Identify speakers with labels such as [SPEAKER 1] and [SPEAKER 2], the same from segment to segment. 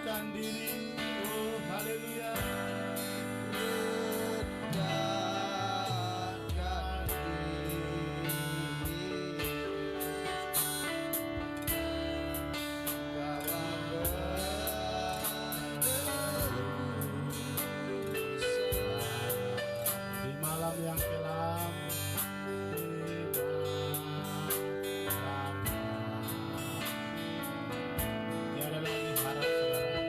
[SPEAKER 1] Rendahkan diri. Oh, haleluya. Di malam yang kelam, tiada lagi harap saudara.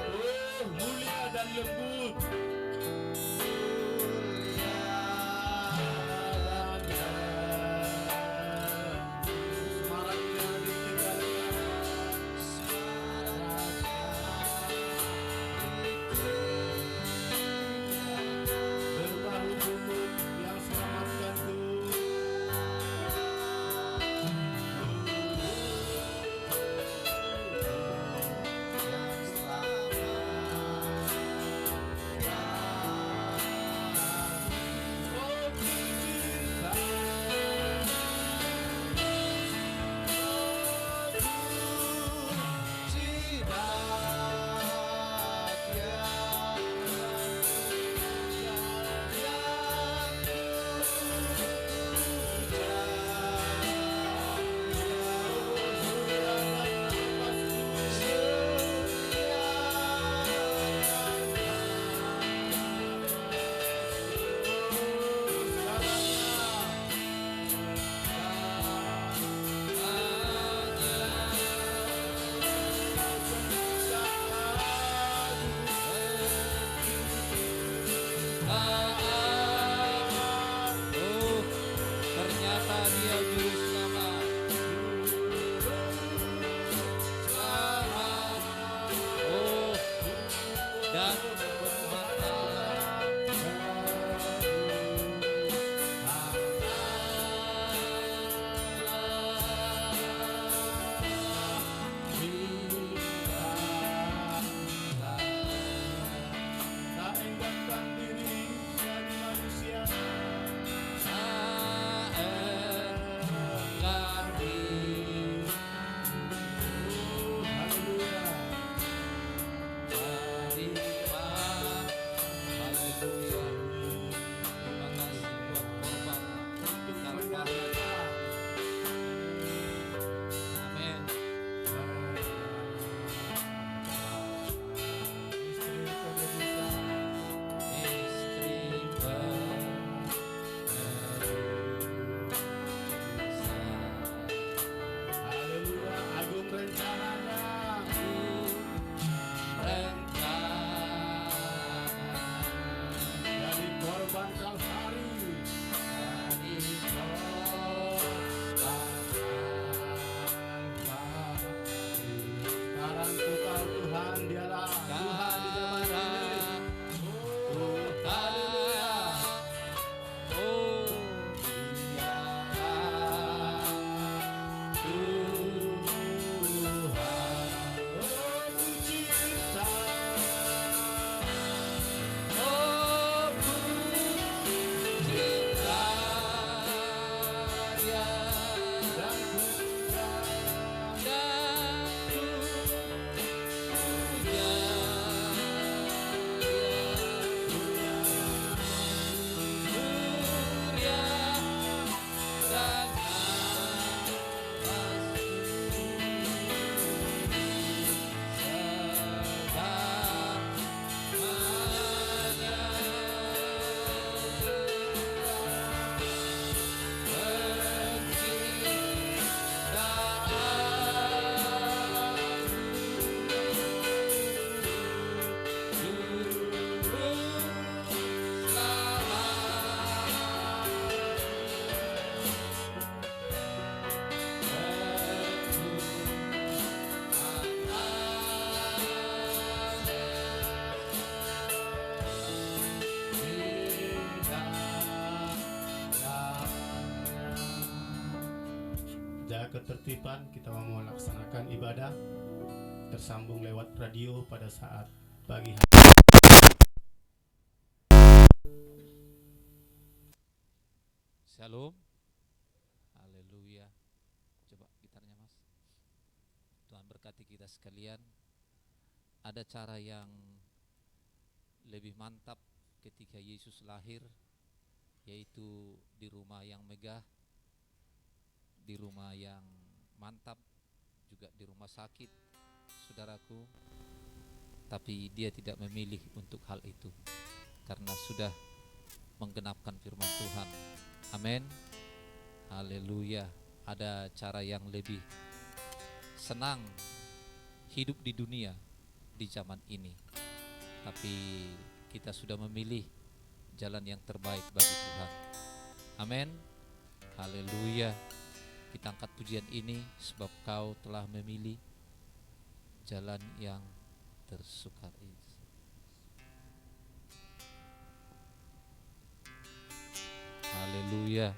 [SPEAKER 1] Oh, mulia dan lembut. Semaraknya berbahu bumut yang selamatkanku. Oh, cinta.
[SPEAKER 2] Oh, ternyata dia juru selamat. Selamat. Oh, dan bermata.
[SPEAKER 1] Tak enggankan diri dari manusia. Oh, haleluya. Istri pendidikan. Haleluya, agung rencananya. Jadi korban Kalvari. Sekarang tukar Tuhan, dialah Tuhan di zaman ini. Oh, haleluya. Oh, ku cinta. Dan ku Jaga ketertiban, kita mau melaksanakan ibadah tersambung lewat radio pada saat pagi hari.
[SPEAKER 2] Shalom. memberkati kita sekalian. Ada cara yang lebih mantap ketika Yesus lahir, yaitu di rumah yang megah, di rumah yang mantap, juga di rumah sakit, saudaraku. Tapi dia tidak memilih untuk hal itu, karena sudah menggenapkan firman Tuhan. Amin. Haleluya. Ada cara yang lebih senang hidup di dunia di zaman ini, tapi kita sudah memilih jalan yang terbaik bagi Tuhan. Amin. Haleluya. Kita angkat pujian ini sebab Kau telah memilih jalan yang tersukai. Haleluya.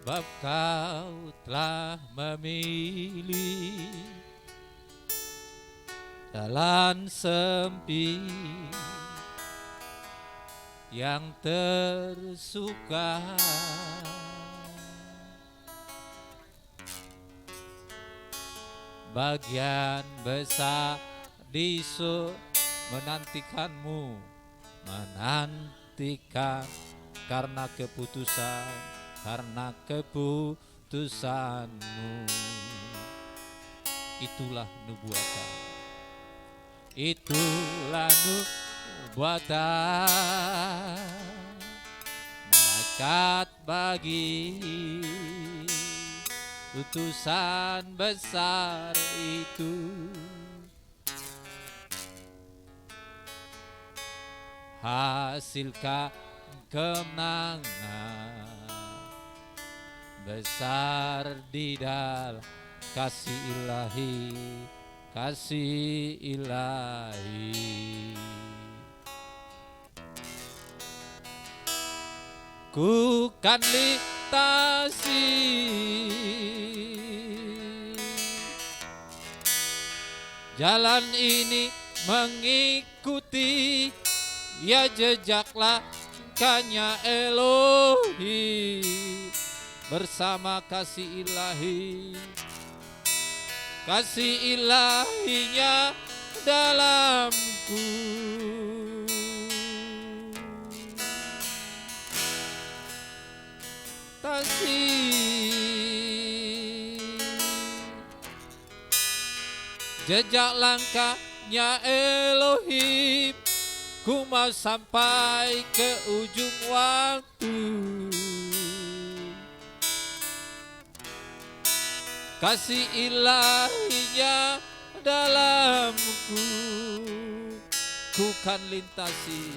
[SPEAKER 2] Sebab Kau telah memilih jalan sempit yang tersuka, bagian besar di surga menantikanmu, menantikan karena keputusanmu. Itulah nubuatan, malaikat bagi utusan besar itu. Hasilkan kemenangan besar di dalam kasih ilahi. Ku kan lintasi jalan ini, mengikuti ya jejak langkahnya Elohim, bersama kasih ilahinya dalamku. Jejak langkahnya Elohim, ku mau sampai ke ujung waktu. Kasih ilahinya dalamku, ku kan lintasi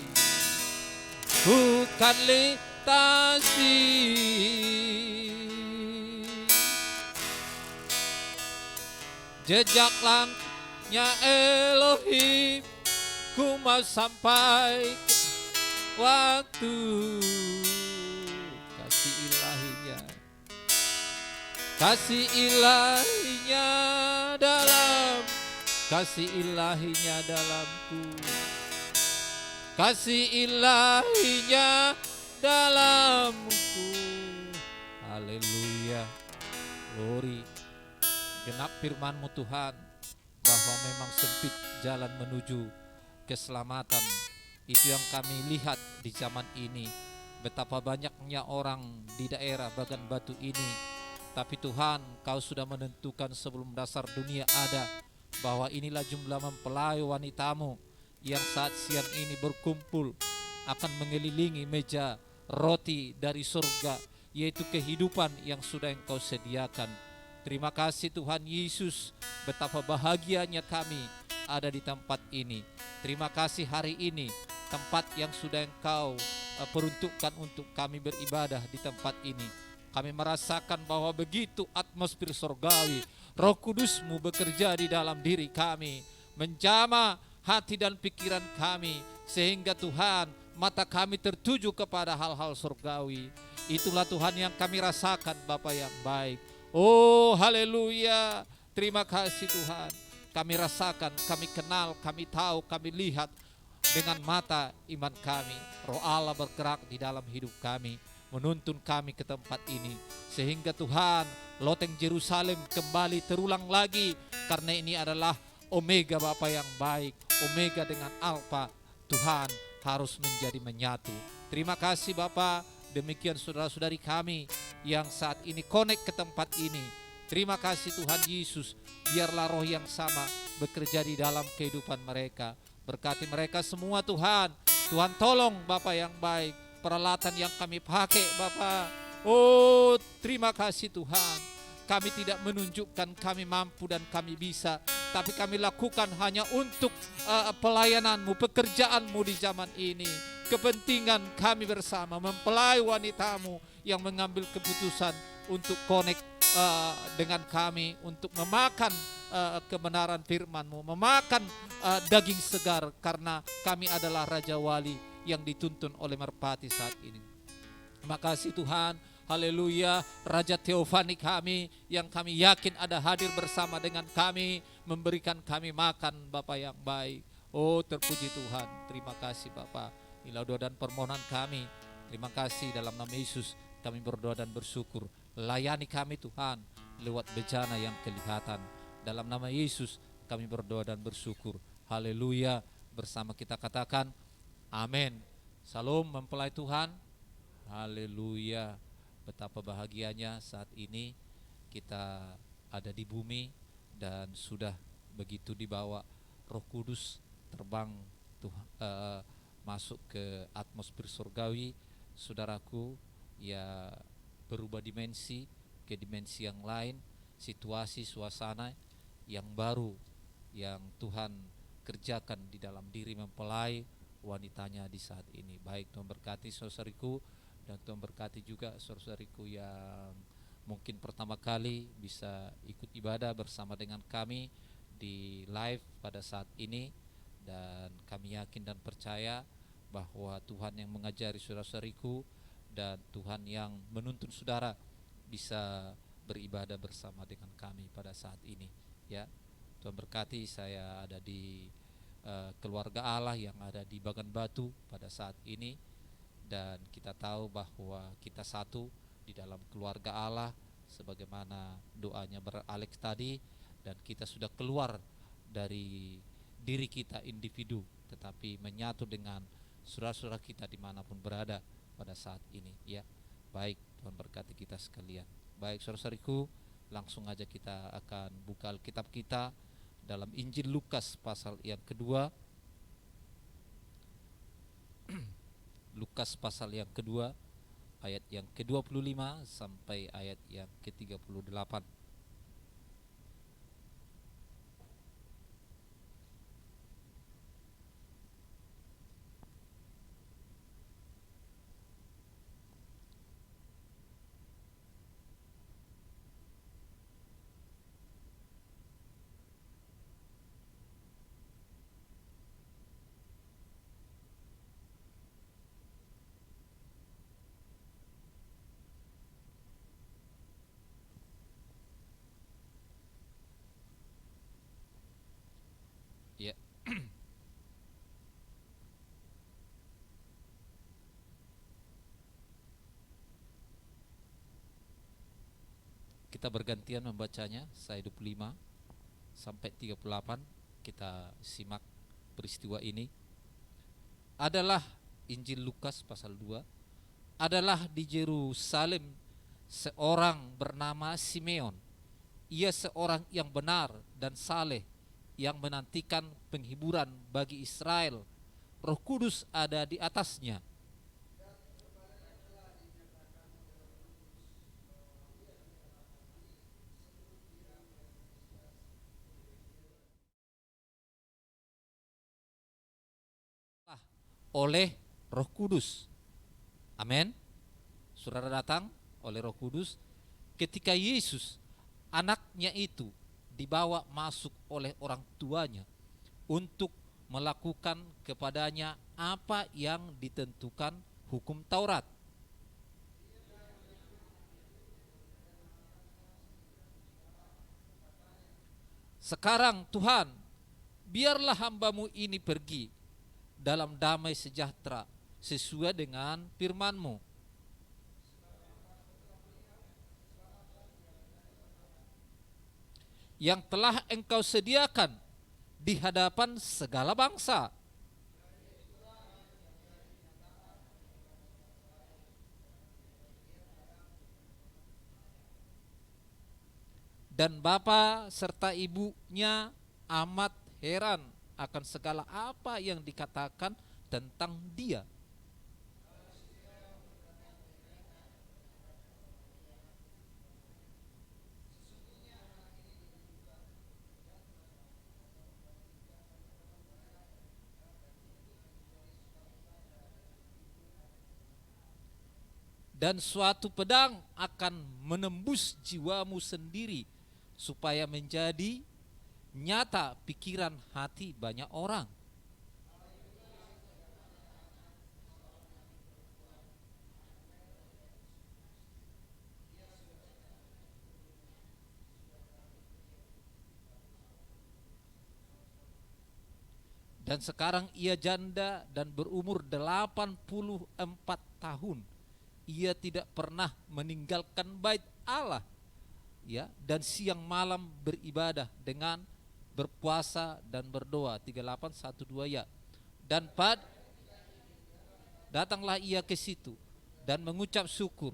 [SPEAKER 2] jejak langkahnya Elohim, ku mau sampai ke waktu. Kasih ilahinya dalamku, kasih ilahinya dalamku. Haleluya. Glory. Genap firman-Mu Tuhan, bahwa memang sempit jalan menuju keselamatan. Itu yang kami lihat di zaman ini. Betapa banyaknya orang di daerah Bagan Batu ini, tapi Tuhan, Kau sudah menentukan sebelum dasar dunia ada, bahwa inilah jumlah mempelai wanita-Mu yang saat siang ini berkumpul akan mengelilingi meja roti dari surga, yaitu kehidupan yang sudah Engkau sediakan. Terima kasih Tuhan Yesus, betapa bahagianya kami ada di tempat ini. Terima kasih hari ini, tempat yang sudah Engkau peruntukkan untuk kami beribadah di tempat ini. Kami merasakan bahwa begitu atmosfer surgawi, Roh Kudus-Mu bekerja di dalam diri kami, menjamah hati dan pikiran kami, sehingga Tuhan mata kami tertuju kepada hal-hal surgawi. Itulah Tuhan yang kami rasakan Bapa yang baik. Oh haleluya, terima kasih Tuhan. Kami rasakan, kami kenal, kami tahu, kami lihat dengan mata iman kami. Roh Allah bergerak di dalam hidup kami, menuntun kami ke tempat ini. Sehingga Tuhan, loteng Yerusalem kembali terulang lagi. Karena ini adalah Omega Bapa yang baik. Omega dengan Alfa, Tuhan harus menjadi menyatu. Terima kasih Bapa. Demikian saudara-saudari kami yang saat ini connect ke tempat ini. Terima kasih Tuhan Yesus. Biarlah roh yang sama bekerja di dalam kehidupan mereka. Berkati mereka semua Tuhan. Tuhan tolong Bapa yang baik. Peralatan yang kami pakai Bapa. Oh terima kasih Tuhan. Kami tidak menunjukkan kami mampu dan kami bisa. Tapi kami lakukan hanya untuk pelayanan-Mu, pekerjaan-Mu di zaman ini. Kepentingan kami bersama mempelai wanita-Mu yang mengambil keputusan untuk connect dengan kami, untuk memakan kebenaran firman-Mu, memakan daging segar, karena kami adalah Raja Wali yang dituntun oleh merpati saat ini. Terima kasih Tuhan. Haleluya. Raja Teofani kami yang kami yakin ada hadir bersama dengan kami, memberikan kami makan Bapa yang baik. Oh terpuji Tuhan. Terima kasih Bapa. Inilah doa dan permohonan kami. Terima kasih dalam nama Yesus kami berdoa dan bersyukur. Layani kami Tuhan lewat bejana yang kelihatan. Dalam nama Yesus kami berdoa dan bersyukur. Haleluya. Bersama kita katakan amin. Salam mempelai Tuhan. Haleluya. Betapa bahagianya saat ini kita ada di bumi dan sudah begitu dibawa Roh Kudus terbang masuk ke atmosfer surgawi. Saudaraku, ya berubah dimensi ke dimensi yang lain, situasi suasana yang baru yang Tuhan kerjakan di dalam diri mempelai wanitanya di saat ini. Baik, Tuhan berkati saudariku, dan Tuhan berkati juga saudariku yang mungkin pertama kali bisa ikut ibadah bersama dengan kami di live pada saat ini. Dan kami yakin dan percaya bahwa Tuhan yang mengajari saudara-saudariku dan Tuhan yang menuntun saudara bisa beribadah bersama dengan kami pada saat ini. Ya, Tuhan berkati. Saya ada di keluarga Allah yang ada di Bagan Batu pada saat ini, dan kita tahu bahwa kita satu di dalam keluarga Allah sebagaimana doanya Brother Alex tadi, dan kita sudah keluar dari diri kita individu tetapi menyatu dengan saudara-saudara kita dimanapun berada pada saat ini. Ya, baik, Tuhan berkati kita sekalian. Baik saudara-saudariku, langsung aja kita akan buka Alkitab kita dalam Injil Lukas pasal yang kedua. Lukas pasal yang kedua, ayat yang ke-25 sampai ayat yang ke-38. Ya. Kita bergantian membacanya, saya 25 sampai 38. Kita simak peristiwa ini. Adalah Injil Lukas pasal 2. Adalah di Yerusalem seorang bernama Simeon. Ia seorang yang benar dan saleh, yang menantikan penghiburan bagi Israel. Roh Kudus ada di atasnya. Oleh Roh Kudus. Amin. Saudara datang oleh Roh Kudus ketika Yesus anaknya itu dibawa masuk oleh orang tuanya untuk melakukan kepadanya apa yang ditentukan hukum Taurat. Sekarang Tuhan, biarlah hamba-Mu ini pergi dalam damai sejahtera sesuai dengan firman-Mu. Yang telah Engkau sediakan di hadapan segala bangsa. Dan bapa serta ibunya amat heran akan segala apa yang dikatakan tentang dia. Dan suatu pedang akan menembus jiwamu sendiri supaya menjadi nyata pikiran hati banyak orang. Dan sekarang ia janda dan berumur 84 tahun. Ia tidak pernah meninggalkan bait Allah, ya, dan siang malam beribadah dengan berpuasa dan berdoa. 3812 ya. Dan datanglah ia ke situ dan mengucap syukur.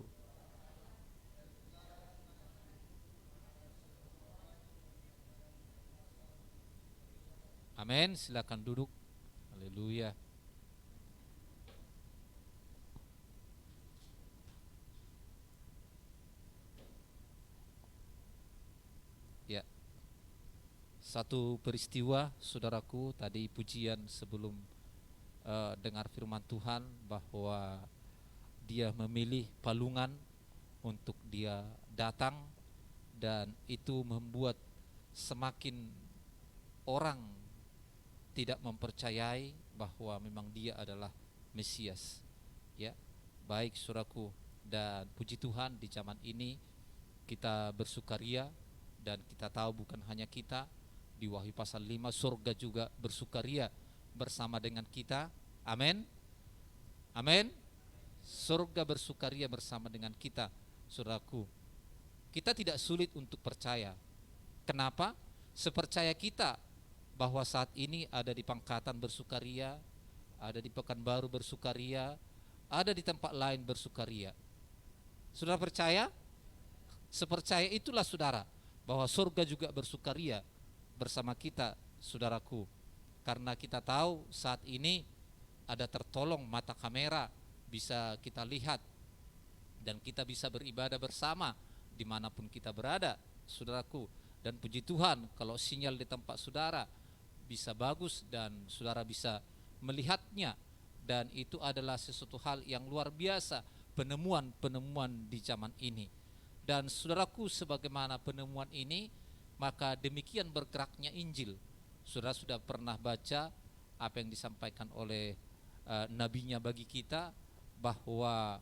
[SPEAKER 2] Amin, silakan duduk. Haleluya. Ya. Satu peristiwa, saudaraku, tadi pujian sebelum dengar firman Tuhan bahwa dia memilih palungan untuk dia datang, dan itu membuat semakin orang tidak mempercayai bahwa memang dia adalah Mesias. Ya, baik saudaraku, dan puji Tuhan di zaman ini kita bersukaria, dan kita tahu bukan hanya kita, di Wahyu pasal 5 surga juga bersukaria bersama dengan kita. Amin. Amin. Surga bersukaria bersama dengan kita, saudaraku. Kita tidak sulit untuk percaya. Kenapa? Sepercaya kita bahwa saat ini ada di Pangkatan bersukaria, ada di Pekanbaru bersukaria, ada di tempat lain bersukaria. Saudara percaya? Sepercaya itulah saudara bahwa surga juga bersukaria bersama kita, saudaraku. Karena kita tahu saat ini ada tertolong mata kamera, bisa kita lihat, dan kita bisa beribadah bersama dimanapun kita berada, saudaraku. Dan puji Tuhan kalau sinyal di tempat saudara bisa bagus dan saudara bisa melihatnya, dan itu adalah sesuatu hal yang luar biasa, penemuan-penemuan di zaman ini. Dan saudaraku, sebagaimana penemuan ini, maka demikian bergeraknya Injil. Saudara sudah pernah baca apa yang disampaikan oleh nabinya bagi kita, bahwa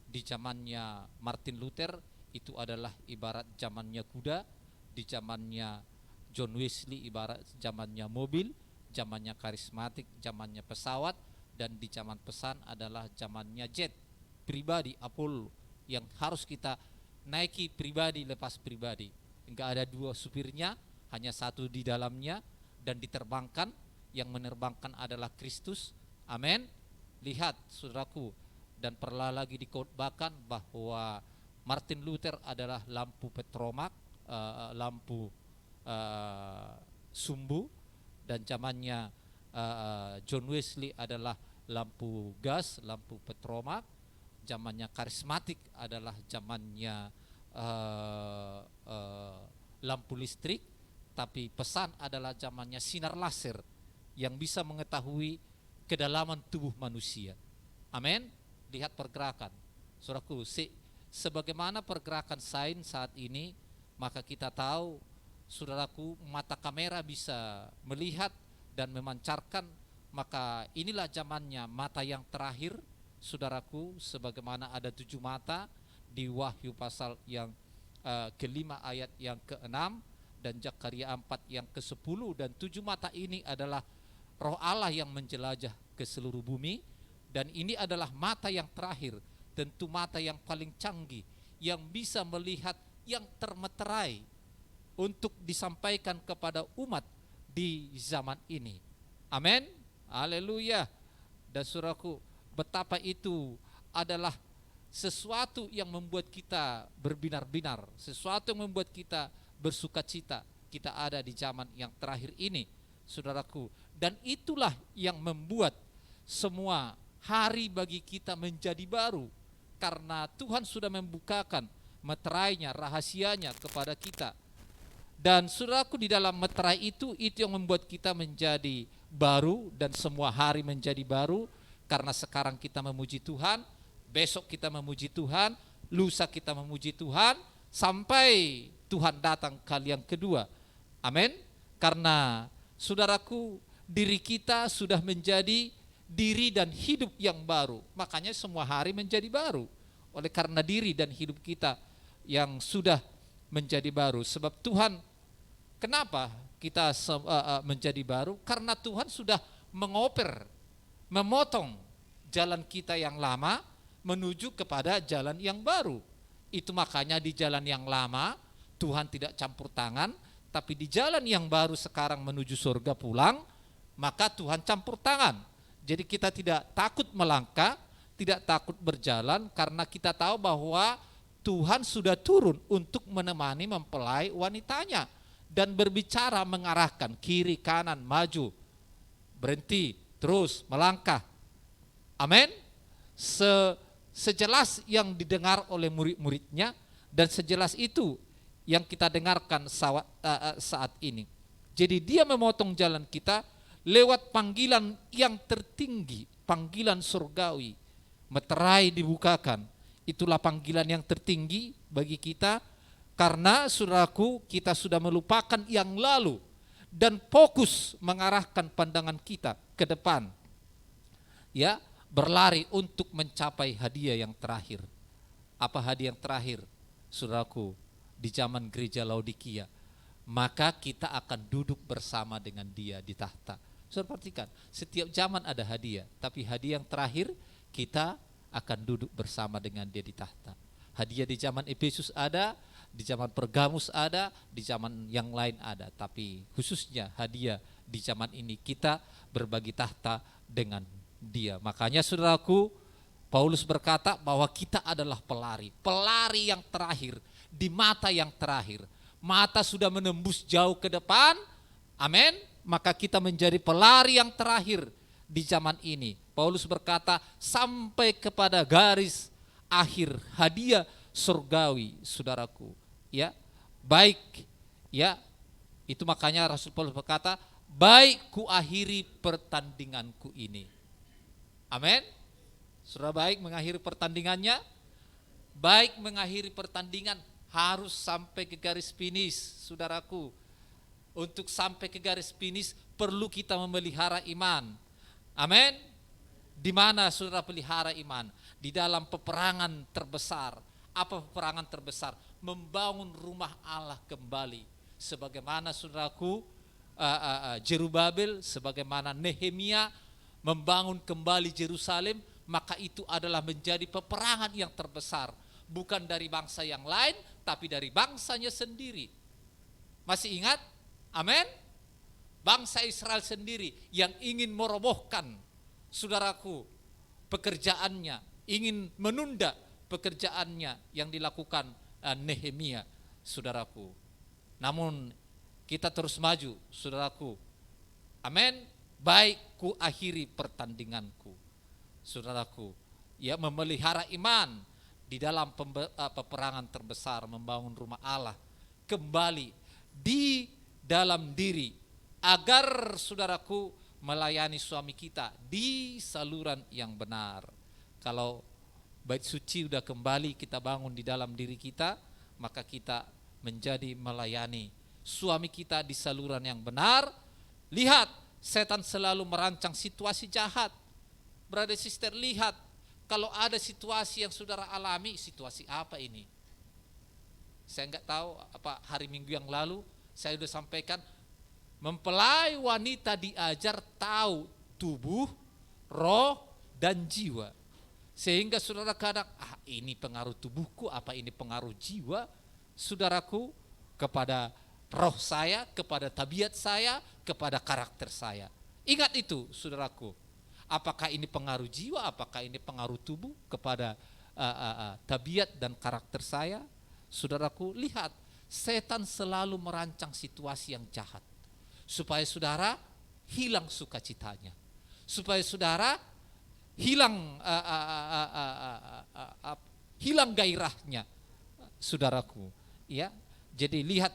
[SPEAKER 2] di zamannya Martin Luther itu adalah ibarat zamannya kuda, di zamannya John Wesley ibarat zamannya mobil, zamannya karismatik, zamannya pesawat, dan di zaman pesan adalah zamannya jet pribadi Apollo yang harus kita naiki pribadi lepas pribadi. Enggak ada dua supirnya, hanya satu di dalamnya dan diterbangkan. Yang menerbangkan adalah Kristus. Amin. Lihat saudaraku, dan pernah lagi dikotbahkan bahwa Martin Luther adalah lampu petromak, lampu sumbu, dan zamannya John Wesley adalah lampu gas, lampu petromak. Zamannya karismatik adalah zamannya lampu listrik, tapi pesan adalah zamannya sinar laser yang bisa mengetahui kedalaman tubuh manusia. Amin. Lihat pergerakan, saudaraku, sebagaimana pergerakan sains saat ini, maka kita tahu, saudaraku, mata kamera bisa melihat dan memancarkan, maka inilah zamannya mata yang terakhir, saudaraku, sebagaimana ada 7 mata di Wahyu pasal yang kelima ayat yang ke-6 dan Zakaria 4 yang ke-10. Dan 7 mata ini adalah Roh Allah yang menjelajah ke seluruh bumi, dan ini adalah mata yang terakhir, tentu mata yang paling canggih, yang bisa melihat yang termeterai untuk disampaikan kepada umat di zaman ini. Amin, haleluya. Dan saudaraku, betapa itu adalah sesuatu yang membuat kita berbinar-binar, sesuatu yang membuat kita bersukacita. Kita ada di zaman yang terakhir ini, saudaraku, dan itulah yang membuat semua hari bagi kita menjadi baru, karena Tuhan sudah membukakan meterainya, rahasianya kepada kita. Dan saudaraku, di dalam meterai itu yang membuat kita menjadi baru, dan semua hari menjadi baru, karena sekarang kita memuji Tuhan, besok kita memuji Tuhan, lusa kita memuji Tuhan, sampai Tuhan datang kali yang kedua. Amin. Karena saudaraku, diri kita sudah menjadi diri dan hidup yang baru, makanya semua hari menjadi baru. Oleh karena diri dan hidup kita yang sudah menjadi baru, sebab Tuhan, kenapa kita menjadi baru? Karena Tuhan sudah memotong jalan kita yang lama menuju kepada jalan yang baru. Itu makanya di jalan yang lama Tuhan tidak campur tangan, tapi di jalan yang baru sekarang menuju surga pulang, maka Tuhan campur tangan. Jadi kita tidak takut melangkah, tidak takut berjalan, karena kita tahu bahwa Tuhan sudah turun untuk menemani mempelai wanitanya dan berbicara, mengarahkan kiri, kanan, maju, berhenti, terus melangkah. Amin. Sejelas yang didengar oleh murid-muridnya, dan sejelas itu yang kita dengarkan saat ini. Jadi dia memotong jalan kita lewat panggilan yang tertinggi, panggilan surgawi. Meterai dibukakan, itulah panggilan yang tertinggi bagi kita, karena saudaraku, kita sudah melupakan yang lalu dan fokus mengarahkan pandangan kita ke depan, ya, berlari untuk mencapai hadiah yang terakhir. Apa hadiah yang terakhir, saudaraku? Di zaman gereja Laodikia, maka kita akan duduk bersama dengan dia di tahta. Saudara perhatikan, setiap zaman ada hadiah, tapi hadiah yang terakhir kita akan duduk bersama dengan dia di tahta. Hadiah di zaman Efesus ada, di zaman Pergamus ada, di zaman yang lain ada, tapi khususnya hadiah di zaman ini kita berbagi tahta dengan dia. Makanya saudaraku, Paulus berkata bahwa kita adalah pelari yang terakhir, di mata yang terakhir. Mata sudah menembus jauh ke depan, amin, maka kita menjadi pelari yang terakhir di zaman ini. Paulus berkata sampai kepada garis akhir hadiah surgawi, saudaraku, ya. Baik, ya. Itu makanya Rasul Paulus berkata, baik ku akhiri pertandinganku ini. Amin. Saudara, baik mengakhiri pertandingannya, baik mengakhiri pertandingan harus sampai ke garis finish, saudaraku. Untuk sampai ke garis finish perlu kita memelihara iman. Amin. Di mana saudara pelihara iman? Di dalam peperangan terbesar. Apa peperangan terbesar? Membangun rumah Allah kembali. Sebagaimana saudaraku, Jerubabel, sebagaimana Nehemia membangun kembali Yerusalem, maka itu adalah menjadi peperangan yang terbesar. Bukan dari bangsa yang lain, tapi dari bangsanya sendiri. Masih ingat? Amin. Bangsa Israel sendiri yang ingin merobohkan, saudaraku, pekerjaannya, ingin menunda pekerjaannya yang dilakukan Nehemia, saudaraku. Namun kita terus maju, saudaraku. Amin. Baik ku akhiri pertandinganku, saudaraku. Ya, memelihara iman di dalam peperangan terbesar, membangun rumah Allah kembali di dalam diri, agar saudaraku melayani suami kita di saluran yang benar. Kalau bait suci udah kembali kita bangun di dalam diri kita, maka kita menjadi melayani suami kita di saluran yang benar. Lihat, setan selalu merancang situasi jahat. Brother sister, lihat kalau ada situasi yang saudara alami, situasi apa ini? Saya enggak tahu apa hari Minggu yang lalu saya sudah sampaikan, mempelai wanita diajar tahu tubuh, roh, dan jiwa. Sehingga saudara kadang, ini pengaruh tubuhku, apa ini pengaruh jiwa saudaraku, kepada roh saya, kepada tabiat saya, kepada karakter saya. Ingat itu saudaraku, apakah ini pengaruh jiwa, apakah ini pengaruh tubuh kepada tabiat dan karakter saya. Saudaraku, lihat, setan selalu merancang situasi yang jahat supaya saudara hilang sukacitanya, supaya saudara hilang hilang gairahnya, saudaraku. Ya, jadi lihat,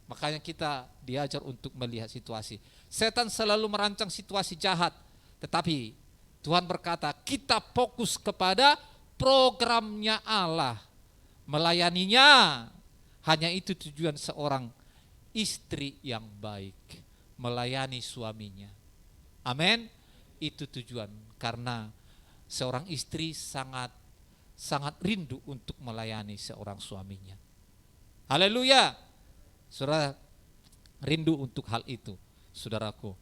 [SPEAKER 2] makanya kita diajar untuk melihat situasi. Setan selalu merancang situasi jahat, tetapi Tuhan berkata kita fokus kepada programnya Allah, melayaninya. Hanya itu tujuan seorang istri yang baik, melayani suaminya. Amin. Itu tujuan, karena seorang istri sangat rindu untuk melayani seorang suaminya. Haleluya. Saudara rindu untuk hal itu, saudaraku.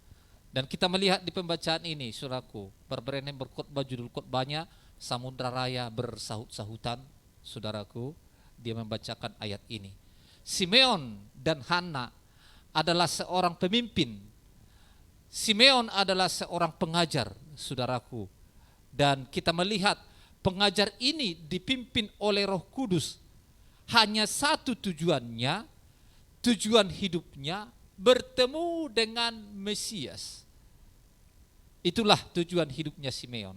[SPEAKER 2] Dan kita melihat di pembacaan ini, saudaraku, Berberene berkhotbah, judul khotbahnya Samudra Raya Bersahut-sahutan. Saudaraku, dia membacakan ayat ini. Simeon dan Hana adalah seorang pemimpin. Simeon adalah seorang pengajar, saudaraku. Dan kita melihat pengajar ini dipimpin oleh Roh Kudus. Hanya satu tujuannya, tujuan hidupnya bertemu dengan Mesias. Itulah tujuan hidupnya Simeon.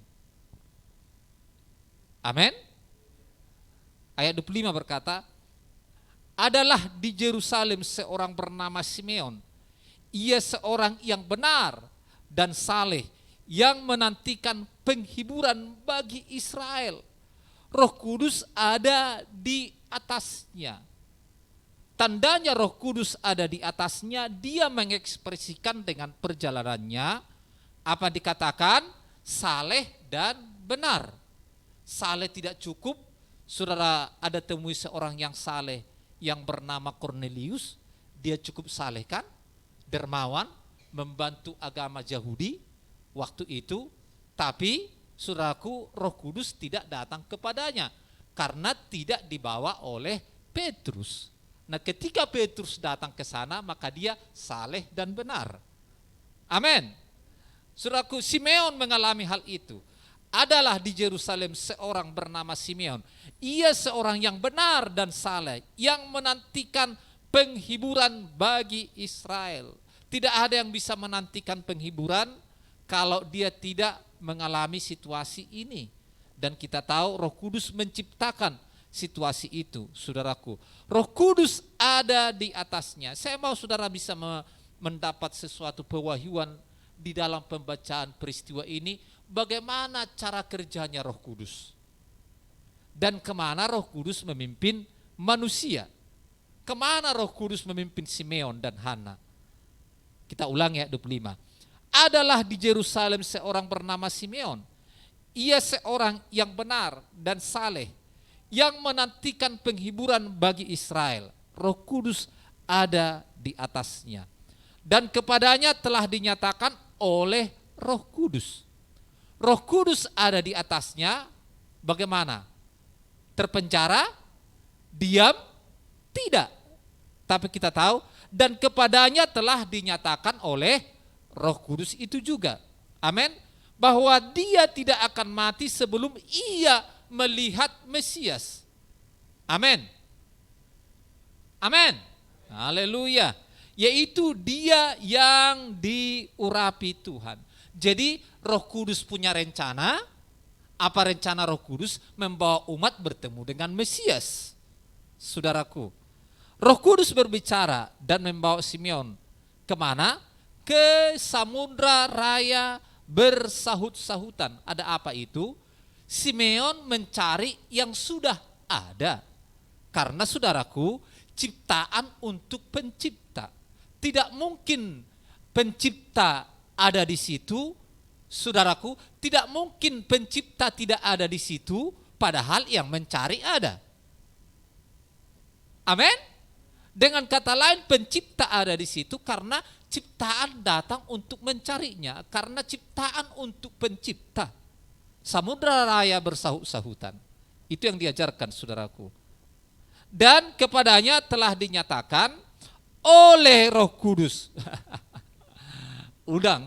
[SPEAKER 2] Amin. Ayat 25 berkata, adalah di Yerusalem seorang bernama Simeon. Ia seorang yang benar dan saleh, yang menantikan penghiburan bagi Israel. Roh Kudus ada di atasnya. Tandanya Roh Kudus ada di atasnya, dia mengekspresikan dengan perjalanannya apa dikatakan saleh dan benar. Saleh tidak cukup. Saudara ada temui seorang yang saleh yang bernama Cornelius, dia cukup saleh kan, dermawan, membantu agama Yahudi waktu itu, tapi saudaraku, Roh Kudus tidak datang kepadanya karena tidak dibawa oleh Petrus. Nah, ketika Petrus datang ke sana, maka dia saleh dan benar. Amin. Saudaraku, Simeon mengalami hal itu. Adalah di Yerusalem seorang bernama Simeon. Ia seorang yang benar dan saleh, yang menantikan penghiburan bagi Israel. Tidak ada yang bisa menantikan penghiburan kalau dia tidak mengalami situasi ini. Dan kita tahu Roh Kudus menciptakan situasi itu, saudaraku. Roh Kudus ada di atasnya. Saya mau saudara bisa mendapat sesuatu pewahyuan di dalam pembacaan peristiwa ini, bagaimana cara kerjanya Roh Kudus dan kemana Roh Kudus memimpin manusia, kemana Roh Kudus memimpin Simeon dan Hana. Kita ulang ya, 25. Adalah di Yerusalem seorang bernama Simeon. Ia seorang yang benar dan saleh, yang menantikan penghiburan bagi Israel. Roh Kudus ada di atasnya, dan kepadanya telah dinyatakan oleh Roh Kudus. Roh Kudus ada di atasnya, bagaimana? Terpenjara? Diam? Tidak. Tapi kita tahu, dan kepadanya telah dinyatakan oleh Roh Kudus itu juga. Amin. Bahwa dia tidak akan mati sebelum ia melihat Mesias. Amin. Amin. Haleluya. Yaitu dia yang diurapi Tuhan. Jadi Roh Kudus punya rencana. Apa rencana Roh Kudus? Membawa umat bertemu dengan Mesias. Saudaraku, Roh Kudus berbicara dan membawa Simeon kemana? Ke Samudra Raya Bersahut-sahutan. Ada apa itu? Simeon mencari yang sudah ada. Karena saudaraku, ciptaan untuk pencipta. Tidak mungkin pencipta ada di situ, saudaraku, tidak mungkin pencipta tidak ada di situ, padahal yang mencari ada. Amin. Dengan kata lain, pencipta ada di situ karena ciptaan datang untuk mencarinya, karena ciptaan untuk pencipta. Samudra raya bersahut-sahutan. Itu yang diajarkan, saudaraku. Dan kepadanya telah dinyatakan oleh Roh Kudus.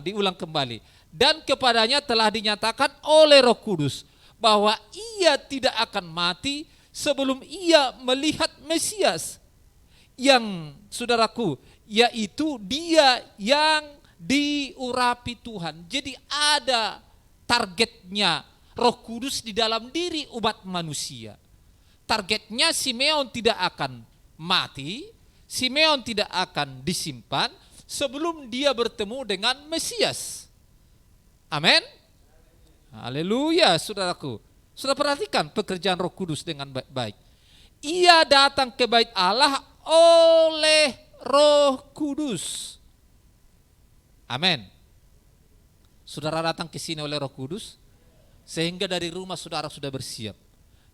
[SPEAKER 2] Diulang kembali. Dan kepadanya telah dinyatakan oleh Roh Kudus bahwa ia tidak akan mati sebelum ia melihat Mesias, yang, saudaraku, yaitu dia yang diurapi Tuhan. Jadi ada targetnya Roh Kudus di dalam diri umat manusia. Targetnya Simeon tidak akan mati, Simeon tidak akan disimpan sebelum dia bertemu dengan Mesias. Amin. Haleluya, saudaraku. Sudah perhatikan pekerjaan Roh Kudus dengan baik-baik. Ia datang ke bait Allah oleh Roh Kudus. Amin. Saudara datang ke sini oleh Roh Kudus, sehingga dari rumah saudara sudah bersiap.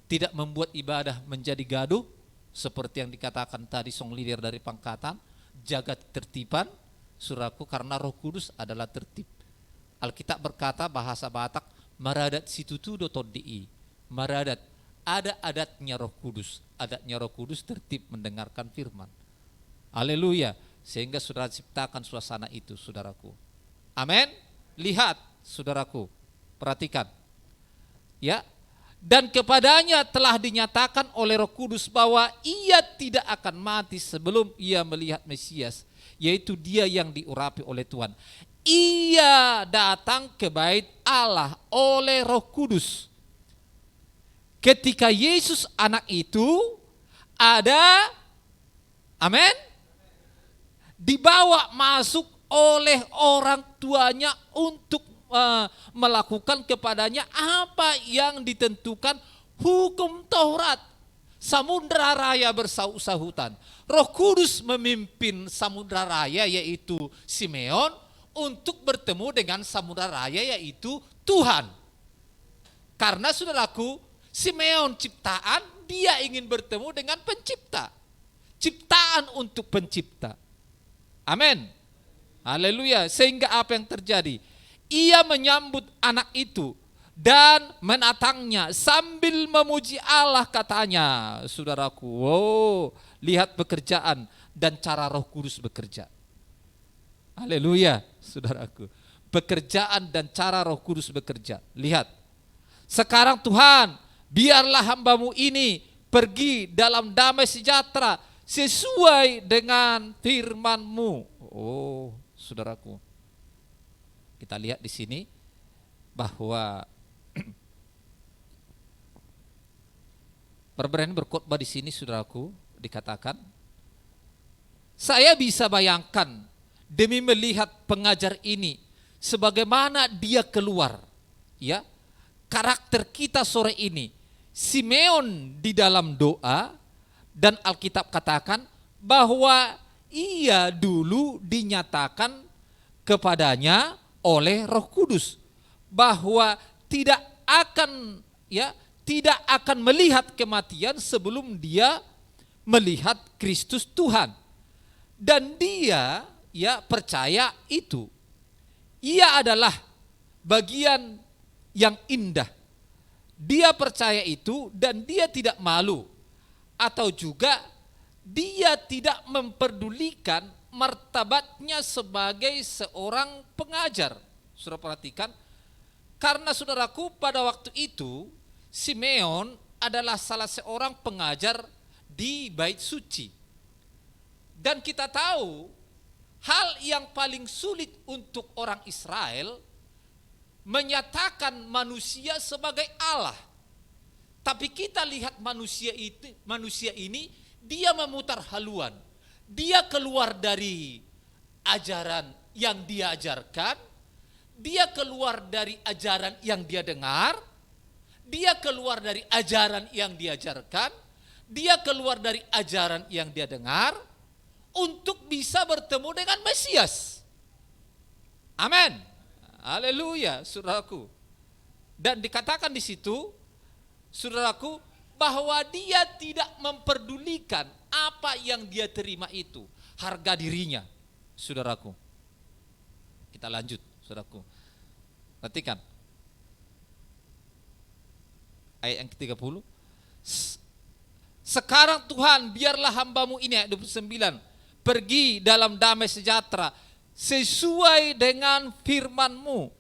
[SPEAKER 2] Tidak membuat ibadah menjadi gaduh, seperti yang dikatakan tadi song leader dari Pangkatan, jaga ketertiban, saudaraku, karena Roh Kudus adalah tertib. Alkitab berkata bahasa Batak, maradat situtudo toddi, maradat, ada adatnya Roh Kudus, adatnya Roh Kudus tertib mendengarkan firman. Haleluya, sehingga saudara ciptakan suasana itu, saudaraku. Amin. Lihat, saudaraku, perhatikan. Ya, dan kepadanya telah dinyatakan oleh Roh Kudus bahwa ia tidak akan mati sebelum ia melihat Mesias, yaitu dia yang diurapi oleh Tuhan. Ia datang ke bait Allah oleh Roh Kudus. Ketika Yesus anak itu ada, amin, dibawa masuk oleh orang tuanya untuk melakukan kepadanya apa yang ditentukan hukum Taurat. Samudra raya bersahut-sahutan. Roh Kudus memimpin samudra raya, yaitu Simeon, untuk bertemu dengan samudra raya, yaitu Tuhan. Karena, saudaraku, Simeon ciptaan, dia ingin bertemu dengan pencipta. Ciptaan untuk pencipta. Amin. Haleluya. Sehingga apa yang terjadi? Ia menyambut anak itu dan menatangnya sambil memuji Allah, katanya, saudaraku. Wow, lihat pekerjaan dan cara Roh Kudus bekerja. Haleluya, saudaraku. Pekerjaan dan cara Roh Kudus bekerja. Lihat. Sekarang Tuhan, biarlah hambamu ini pergi dalam damai sejahtera sesuai dengan firman-Mu. Oh, saudaraku. Kita lihat di sini bahwa perberani berkhotbah di sini, saudaraku, dikatakan, saya bisa bayangkan demi melihat pengajar ini sebagaimana dia keluar, ya, karakter kita sore ini. Simeon di dalam doa, dan Alkitab katakan bahwa ia dulu dinyatakan kepadanya oleh Roh Kudus bahwa tidak akan melihat kematian sebelum dia melihat Kristus Tuhan. Dan dia percaya itu. Ia adalah bagian yang indah. Dia percaya itu dan dia tidak malu, atau juga dia tidak memperdulikan martabatnya sebagai seorang pengajar. Saudara perhatikan, karena, saudaraku, pada waktu itu Simeon adalah salah seorang pengajar di bait suci. Dan kita tahu hal yang paling sulit untuk orang Israel menyatakan manusia sebagai Allah. Tapi kita lihat manusia ini dia memutar haluan. Dia keluar dari ajaran yang dia ajarkan, dia keluar dari ajaran yang dia dengar, dia keluar dari ajaran yang diajarkan, dia keluar dari ajaran yang dia dengar untuk bisa bertemu dengan Mesias. Amin. Haleluya, saudaraku. Dan dikatakan di situ, saudaraku, bahwa dia tidak memperdulikan apa yang dia terima itu, harga dirinya, saudaraku. Kita lanjut, saudaraku. Perhatikan ayat yang ke-30. Sekarang Tuhan, biarlah hambamu ini, ayat 29, pergi dalam damai sejahtera sesuai dengan firman-Mu,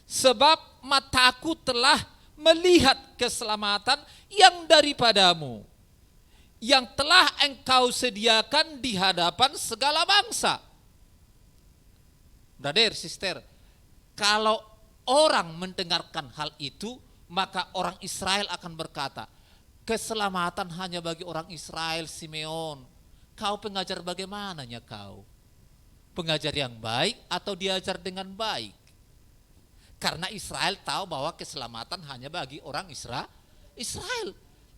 [SPEAKER 2] sebab mataku telah melihat keselamatan yang daripadamu, yang telah Engkau sediakan di hadapan segala bangsa. Brother, sister, kalau orang mendengarkan hal itu, maka orang Israel akan berkata, keselamatan hanya bagi orang Israel, Simeon. Kau pengajar bagaimananya kau? Pengajar yang baik atau diajar dengan baik? Karena Israel tahu bahwa keselamatan hanya bagi orang Israel.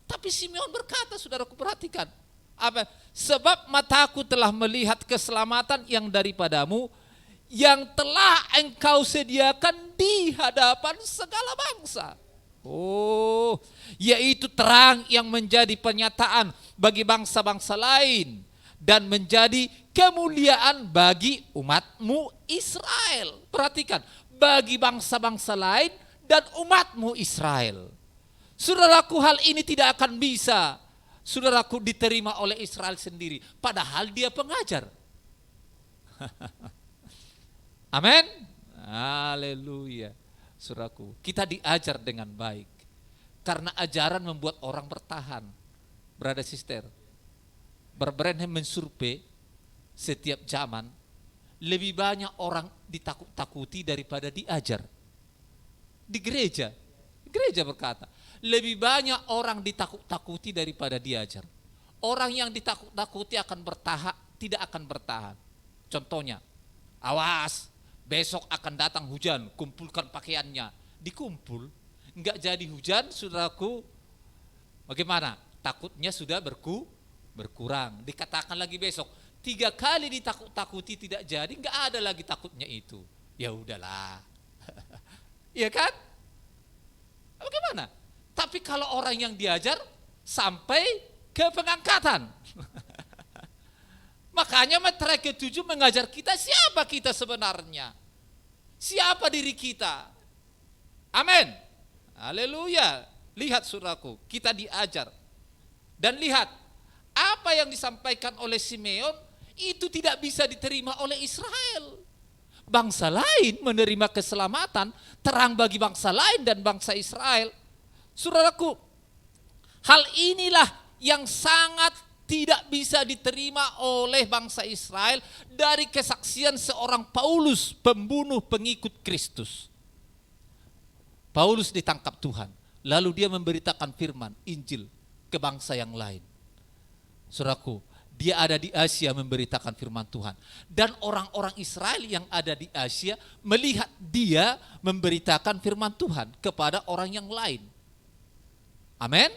[SPEAKER 2] Tapi Simeon berkata, saudaraku perhatikan, apa? Sebab mataku telah melihat keselamatan yang daripadamu, yang telah Engkau sediakan di hadapan segala bangsa. Oh, yaitu terang yang menjadi penyataan bagi bangsa-bangsa lain dan menjadi kemuliaan bagi umat-Mu Israel. Perhatikan, bagi bangsa-bangsa lain dan umat-Mu Israel. Saudaraku, hal ini tidak akan bisa, saudaraku, diterima oleh Israel sendiri, padahal dia pengajar. Amin. Haleluya. Saudaraku, kita diajar dengan baik. Karena ajaran membuat orang bertahan. Brother, sister, Branham mensurvei setiap zaman, lebih banyak orang ditakut-takuti daripada diajar. Di gereja berkata, lebih banyak orang ditakut-takuti daripada diajar. Orang yang ditakut-takuti akan bertahan, tidak akan bertahan. Contohnya, awas, besok akan datang hujan, kumpulkan pakaiannya. Dikumpul, enggak jadi hujan, saudaraku, bagaimana? Takutnya sudah berkurang. Dikatakan lagi besok, 3 kali ditakut-takuti tidak jadi, enggak ada lagi takutnya itu. Ya udahlah. Iya kan? Bagaimana? Tapi kalau orang yang diajar sampai ke pengangkatan. Makanya Matthias ke-7 mengajar kita siapa kita sebenarnya. Siapa diri kita. Amin. Haleluya. Lihat saudaraku, kita diajar. Dan lihat, apa yang disampaikan oleh Simeon itu tidak bisa diterima oleh Israel. Bangsa lain menerima keselamatan, terang bagi bangsa lain dan bangsa Israel. Saudaraku, hal inilah yang sangat tidak bisa diterima oleh bangsa Israel dari kesaksian seorang Paulus, pembunuh pengikut Kristus. Paulus ditangkap Tuhan, lalu dia memberitakan firman, Injil ke bangsa yang lain. Saudaraku, dia ada di Asia memberitakan firman Tuhan. Dan orang-orang Israel yang ada di Asia melihat dia memberitakan firman Tuhan kepada orang yang lain. Amin.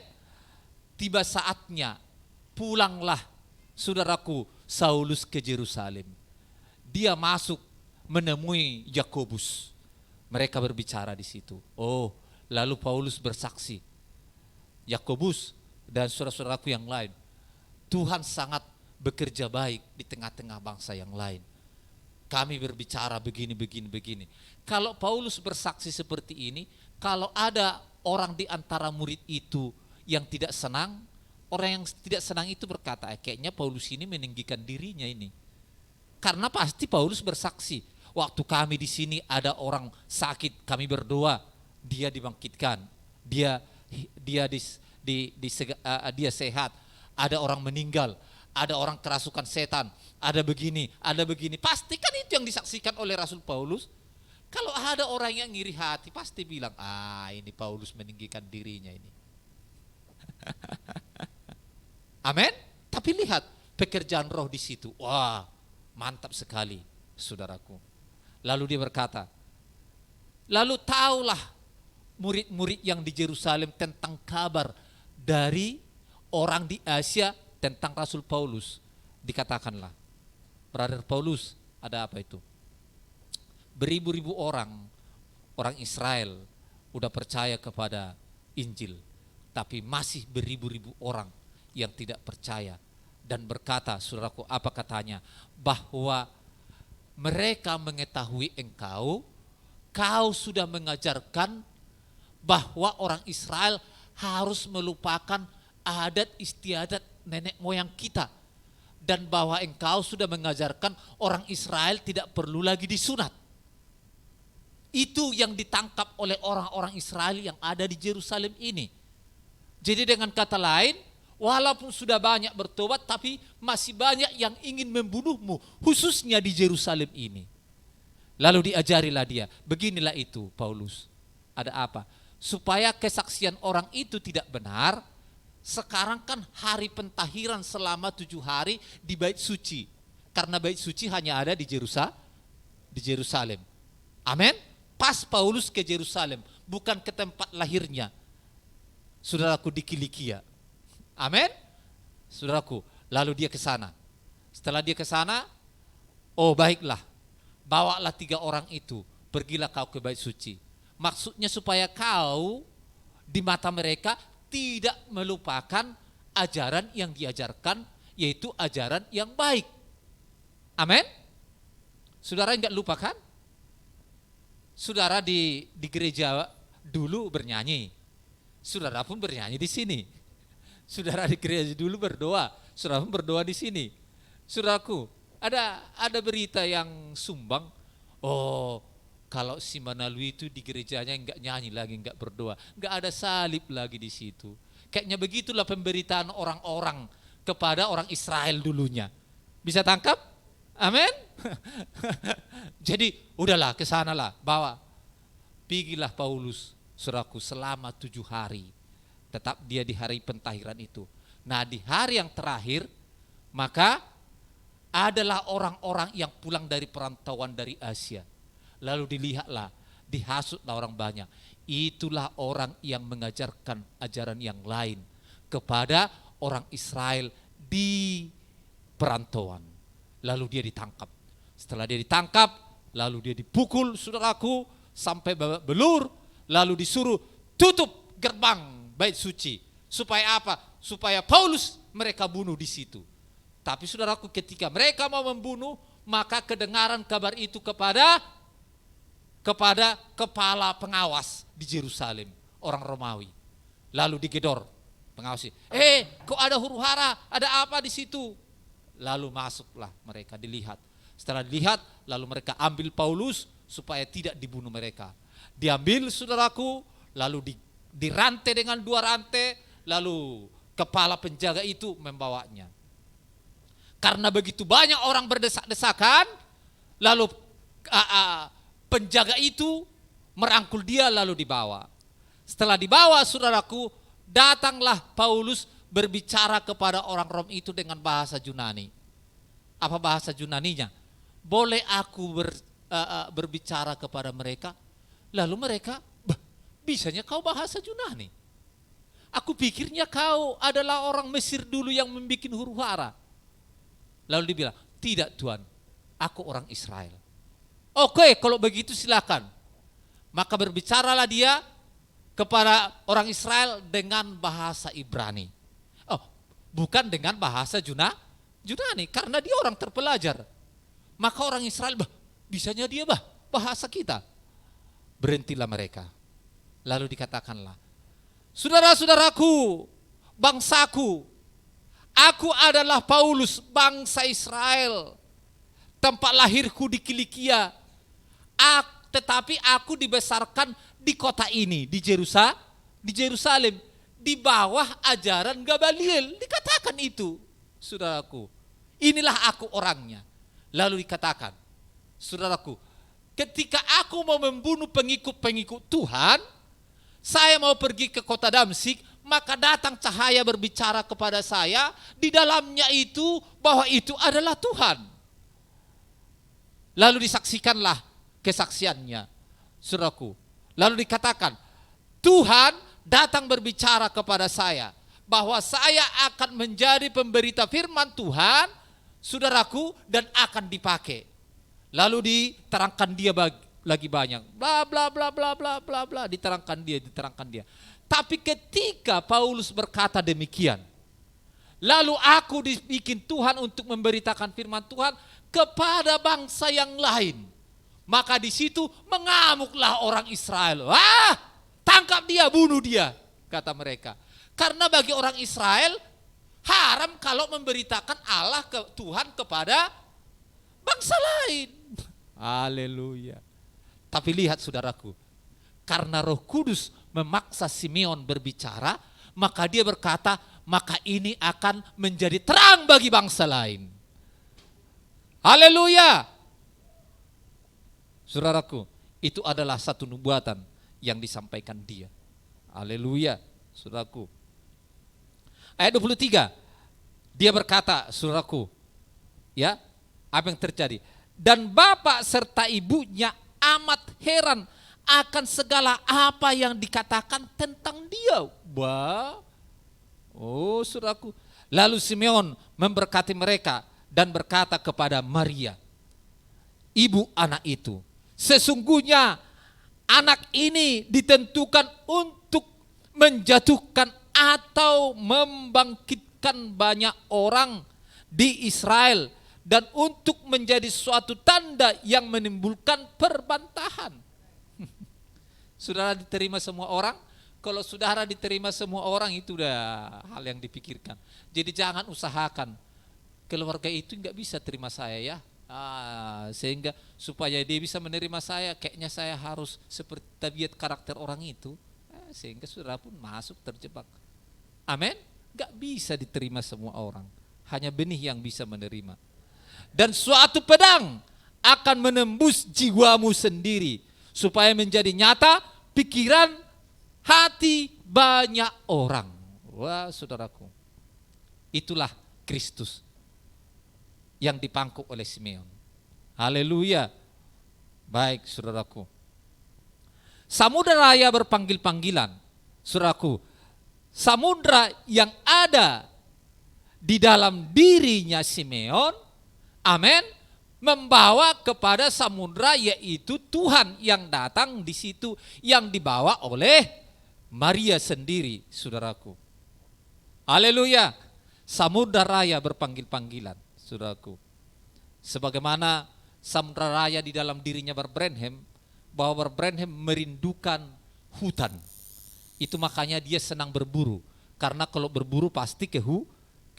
[SPEAKER 2] Tiba saatnya, pulanglah saudaraku Saulus ke Yerusalem. Dia masuk menemui Yakobus. Mereka berbicara di situ. Oh, lalu Paulus bersaksi. Yakobus dan saudara-saudaraku yang lain, Tuhan sangat bekerja baik di tengah-tengah bangsa yang lain. Kami berbicara begini. Kalau Paulus bersaksi seperti ini, kalau ada orang di antara murid itu yang tidak senang, orang yang tidak senang itu berkata, kayaknya Paulus ini meninggikan dirinya ini. Karena pasti Paulus bersaksi, waktu kami di sini ada orang sakit, kami berdoa, dia dibangkitkan, dia sehat. Ada orang meninggal, ada orang kerasukan setan, ada begini. Pasti kan itu yang disaksikan oleh Rasul Paulus. Kalau ada orang yang ngiri hati, pasti bilang, ini Paulus meninggikan dirinya ini. Amin. Tapi lihat pekerjaan roh di situ. Wah, mantap sekali, saudaraku. Lalu dia berkata, lalu taulah murid-murid yang di Yerusalem tentang kabar dari orang di Asia tentang Rasul Paulus. Dikatakanlah, Brother Paulus, ada apa itu? Beribu-ribu orang orang Israel udah percaya kepada Injil, tapi masih beribu-ribu orang yang tidak percaya dan berkata, saudaraku, apa katanya? Bahwa mereka mengetahui engkau sudah mengajarkan bahwa orang Israel harus melupakan adat istiadat nenek moyang kita, dan bahwa engkau sudah mengajarkan orang Israel tidak perlu lagi disunat. Itu yang ditangkap oleh orang-orang Israel yang ada di Yerusalem ini. Jadi dengan kata lain, walaupun sudah banyak bertobat, tapi masih banyak yang ingin membunuhmu, khususnya di Yerusalem ini. Lalu diajarilah dia, beginilah itu Paulus. Ada apa? Supaya kesaksian orang itu tidak benar. Sekarang kan hari pentahiran selama 7 hari di bait suci. Karena bait suci hanya ada di Yerusalem. Amin. Pas Paulus ke Yerusalem, bukan ke tempat lahirnya. Saudaraku, di Kilikia. Amin. Saudaraku, lalu dia ke sana. Setelah dia ke sana, oh baiklah, bawalah 3 orang itu, pergilah kau ke bait suci. Maksudnya supaya kau di mata mereka tidak melupakan ajaran yang diajarkan, yaitu ajaran yang baik. Amin. Saudara enggak lupakan? Saudara di gereja dulu bernyanyi. Saudara pun bernyanyi di sini. Saudara di gereja dulu berdoa, saudara pun berdoa di sini. Saudaraku, ada berita yang sumbang. Oh, kalau si Manalwi itu di gerejanya enggak nyanyi lagi, enggak berdoa, enggak ada salib lagi di situ. Kayaknya begitulah pemberitaan orang-orang kepada orang Israel dulunya. Bisa tangkap? Amin. Jadi udahlah, ke sanalah, bawa. Pergilah Paulus, saudaraku, selama 7 hari. Tetap dia di hari pentahiran itu. Nah, di hari yang terakhir, maka adalah orang-orang yang pulang dari perantauan dari Asia. Lalu dilihatlah, dihasutlah orang banyak. Itulah orang yang mengajarkan ajaran yang lain kepada orang Israel di perantauan. Lalu dia ditangkap. Setelah dia ditangkap, lalu dia dipukul, saudaraku, sampai babak belur. Lalu disuruh tutup gerbang bait suci. Supaya apa? Supaya Paulus mereka bunuh di situ. Tapi saudaraku, ketika mereka mau membunuh, maka kedengaran kabar itu kepada kepala pengawas di Yerusalem, orang Romawi. Lalu digedor pengawas. Kok ada huru-hara? Ada apa di situ? Lalu masuklah mereka, dilihat. Setelah dilihat, lalu mereka ambil Paulus supaya tidak dibunuh mereka. Diambil, saudaraku, lalu dirantai dengan 2 rantai, lalu kepala penjaga itu membawanya. Karena begitu banyak orang berdesak-desakan, lalu penjaga itu merangkul dia lalu dibawa. Setelah dibawa, saudaraku, datanglah Paulus berbicara kepada orang Rom itu dengan bahasa Yunani. Apa bahasa Yunaninya? Boleh aku berbicara kepada mereka? Lalu mereka, bisanya kau bahasa Yunani? Aku pikirnya kau adalah orang Mesir dulu yang membuat huru-hara. Lalu dibilang, tidak Tuhan, aku orang Israel. Oke, kalau begitu silakan. Maka berbicaralah dia kepada orang Israel dengan bahasa Ibrani. Oh, bukan dengan bahasa Yunani, karena dia orang terpelajar. Maka orang Israel, bisanya dia bahasa kita. Berhentilah mereka. Lalu dikatakanlah, saudara-saudaraku, bangsaku, aku adalah Paulus, bangsa Israel. Tempat lahirku di Kilikia. Tetapi aku dibesarkan di kota ini, di Yerusalem, di bawah ajaran Gamaliel. Dikatakan itu, saudaraku. Inilah aku orangnya. Lalu dikatakan, saudaraku, ketika aku mau membunuh pengikut-pengikut Tuhan, saya mau pergi ke kota Damsyik, maka datang cahaya berbicara kepada saya, di dalamnya itu bahwa itu adalah Tuhan. Lalu disaksikanlah kesaksiannya, saudaraku. Lalu dikatakan, Tuhan datang berbicara kepada saya bahwa saya akan menjadi pemberita firman Tuhan, saudaraku, dan akan dipakai. Lalu diterangkan dia lagi banyak. Bla bla bla bla bla bla bla, diterangkan dia. Tapi ketika Paulus berkata demikian, lalu aku dibikin Tuhan untuk memberitakan firman Tuhan kepada bangsa yang lain. Maka di situ mengamuklah orang Israel. Tangkap dia, bunuh dia, kata mereka. Karena bagi orang Israel haram kalau memberitakan Allah Tuhan kepada bangsa lain. Haleluya. Tapi lihat saudaraku, karena Roh Kudus memaksa Simeon berbicara, maka dia berkata, maka ini akan menjadi terang bagi bangsa lain. Haleluya. Saudaraku, itu adalah satu nubuatan yang disampaikan dia. Haleluya, saudaraku. Ayat 23, dia berkata, saudaraku, ya, apa yang terjadi? Dan bapak serta ibunya amat heran akan segala apa yang dikatakan tentang dia. Saudaraku. Lalu Simeon memberkati mereka dan berkata kepada Maria, ibu anak itu, sesungguhnya anak ini ditentukan untuk menjatuhkan atau membangkitkan banyak orang di Israel dan untuk menjadi suatu tanda yang menimbulkan perbantahan. Saudara diterima semua orang? Kalau saudara diterima semua orang itu udah hal yang dipikirkan. Jadi jangan usahakan keluarga itu nggak bisa terima saya ya. Sehingga supaya dia bisa menerima saya, kayaknya saya harus seperti tabiat karakter orang itu, sehingga saudara pun masuk terjebak. Amin. Gak bisa diterima semua orang, hanya benih yang bisa menerima. Dan suatu pedang akan menembus jiwamu sendiri, supaya menjadi nyata pikiran hati banyak orang. Wah saudaraku, itulah Kristus yang dipangku oleh Simeon. Haleluya. Baik saudaraku. Samudra raya berpanggil-panggilan. Saudaraku, samudra yang ada di dalam dirinya Simeon, amin, membawa kepada samudra, yaitu Tuhan yang datang di situ, yang dibawa oleh Maria sendiri, saudaraku. Haleluya. Samudra raya berpanggil-panggilan, saudaraku. Sebagaimana samudra raya di dalam dirinya Brenhem, bahwa Brenhem merindukan hutan. Itu makanya dia senang berburu, karena kalau berburu pasti ke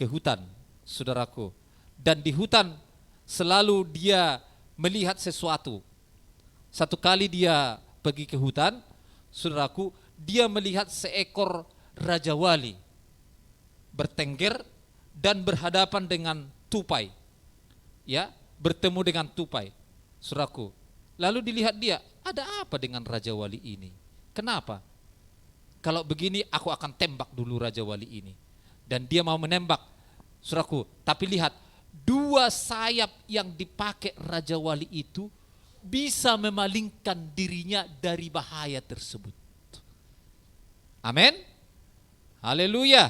[SPEAKER 2] hutan, saudaraku. Dan di hutan selalu dia melihat sesuatu. Satu kali dia pergi ke hutan, saudaraku, dia melihat seekor raja wali bertengger dan berhadapan dengan tupai. Ya, bertemu dengan tupai, saudaraku. Lalu dilihat dia, ada apa dengan raja wali ini? Kenapa? Kalau begini aku akan tembak dulu raja wali ini. Dan dia mau menembak, saudaraku. Tapi lihat, dua sayap yang dipakai raja wali itu bisa memalingkan dirinya dari bahaya tersebut. Amin. Haleluya.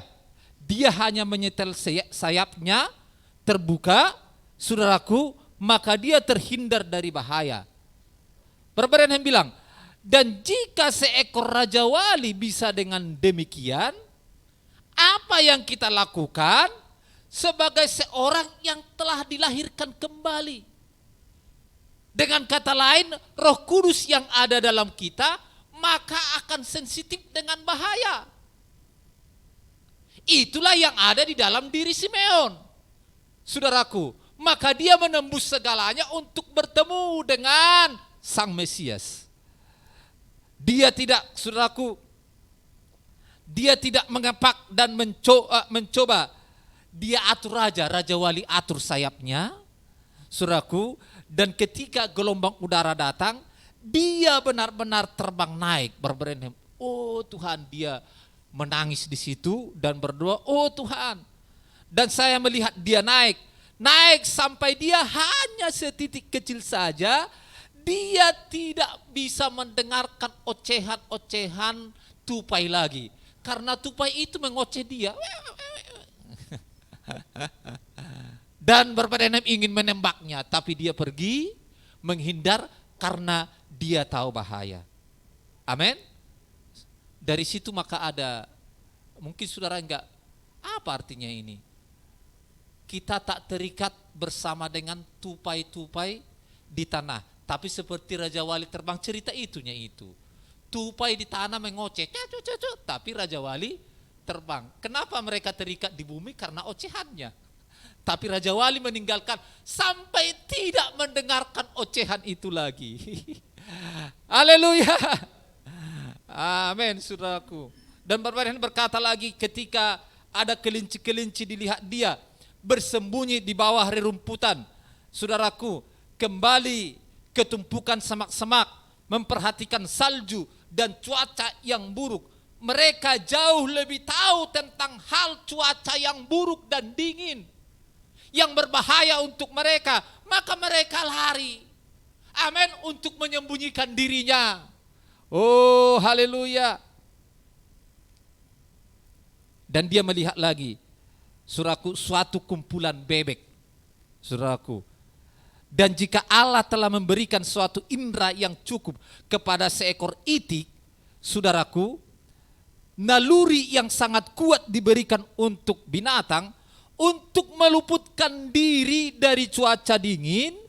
[SPEAKER 2] Dia hanya menyetel sayapnya terbuka, saudaraku, maka dia terhindar dari bahaya. Brenhem bilang, dan jika seekor raja wali bisa dengan demikian, apa yang kita lakukan sebagai seorang yang telah dilahirkan kembali? Dengan kata lain, Roh Kudus yang ada dalam kita maka akan sensitif dengan bahaya. Itulah yang ada di dalam diri Simeon, saudaraku. Maka dia menembus segalanya untuk bertemu dengan Sang Mesias. Dia tidak, saudaraku, dia tidak mengepak dan mencoba. Dia atur raja wali atur sayapnya, saudaraku. Dan ketika gelombang udara datang, dia benar-benar terbang naik Brenhem. Oh Tuhan, dia menangis di situ dan berdoa, oh Tuhan. Dan saya melihat dia naik sampai dia hanya setitik kecil saja. Dia tidak bisa mendengarkan ocehan-ocehan tupai lagi. Karena tupai itu mengoceh dia. Dan Brenhem ingin menembaknya, tapi dia pergi menghindar karena dia tahu bahaya. Amin. Dari situ maka ada, mungkin saudara enggak, apa artinya ini? Kita tak terikat bersama dengan tupai-tupai di tanah, tapi seperti Raja Wali terbang, cerita itunya itu. Tupai di tanah mengoceh, tapi Raja Wali terbang. Kenapa mereka terikat di bumi? Karena ocehannya. Tapi Raja Wali meninggalkan sampai tidak mendengarkan ocehan itu lagi. Haleluya. Amin, saudaraku. Dan Firman berkata lagi, ketika ada kelinci-kelinci dilihat dia bersembunyi di bawah rerumputan, saudaraku, kembali ke tumpukan semak-semak, memperhatikan salju dan cuaca yang buruk. Mereka jauh lebih tahu tentang hal cuaca yang buruk dan dingin, yang berbahaya untuk mereka, maka mereka lari. Amin, untuk menyembunyikan dirinya. Oh, haleluya. Dan dia melihat lagi, saudaraku, suatu kumpulan bebek, saudaraku. Dan jika Allah telah memberikan suatu indera yang cukup kepada seekor itik, saudaraku, naluri yang sangat kuat diberikan untuk binatang untuk meluputkan diri dari cuaca dingin,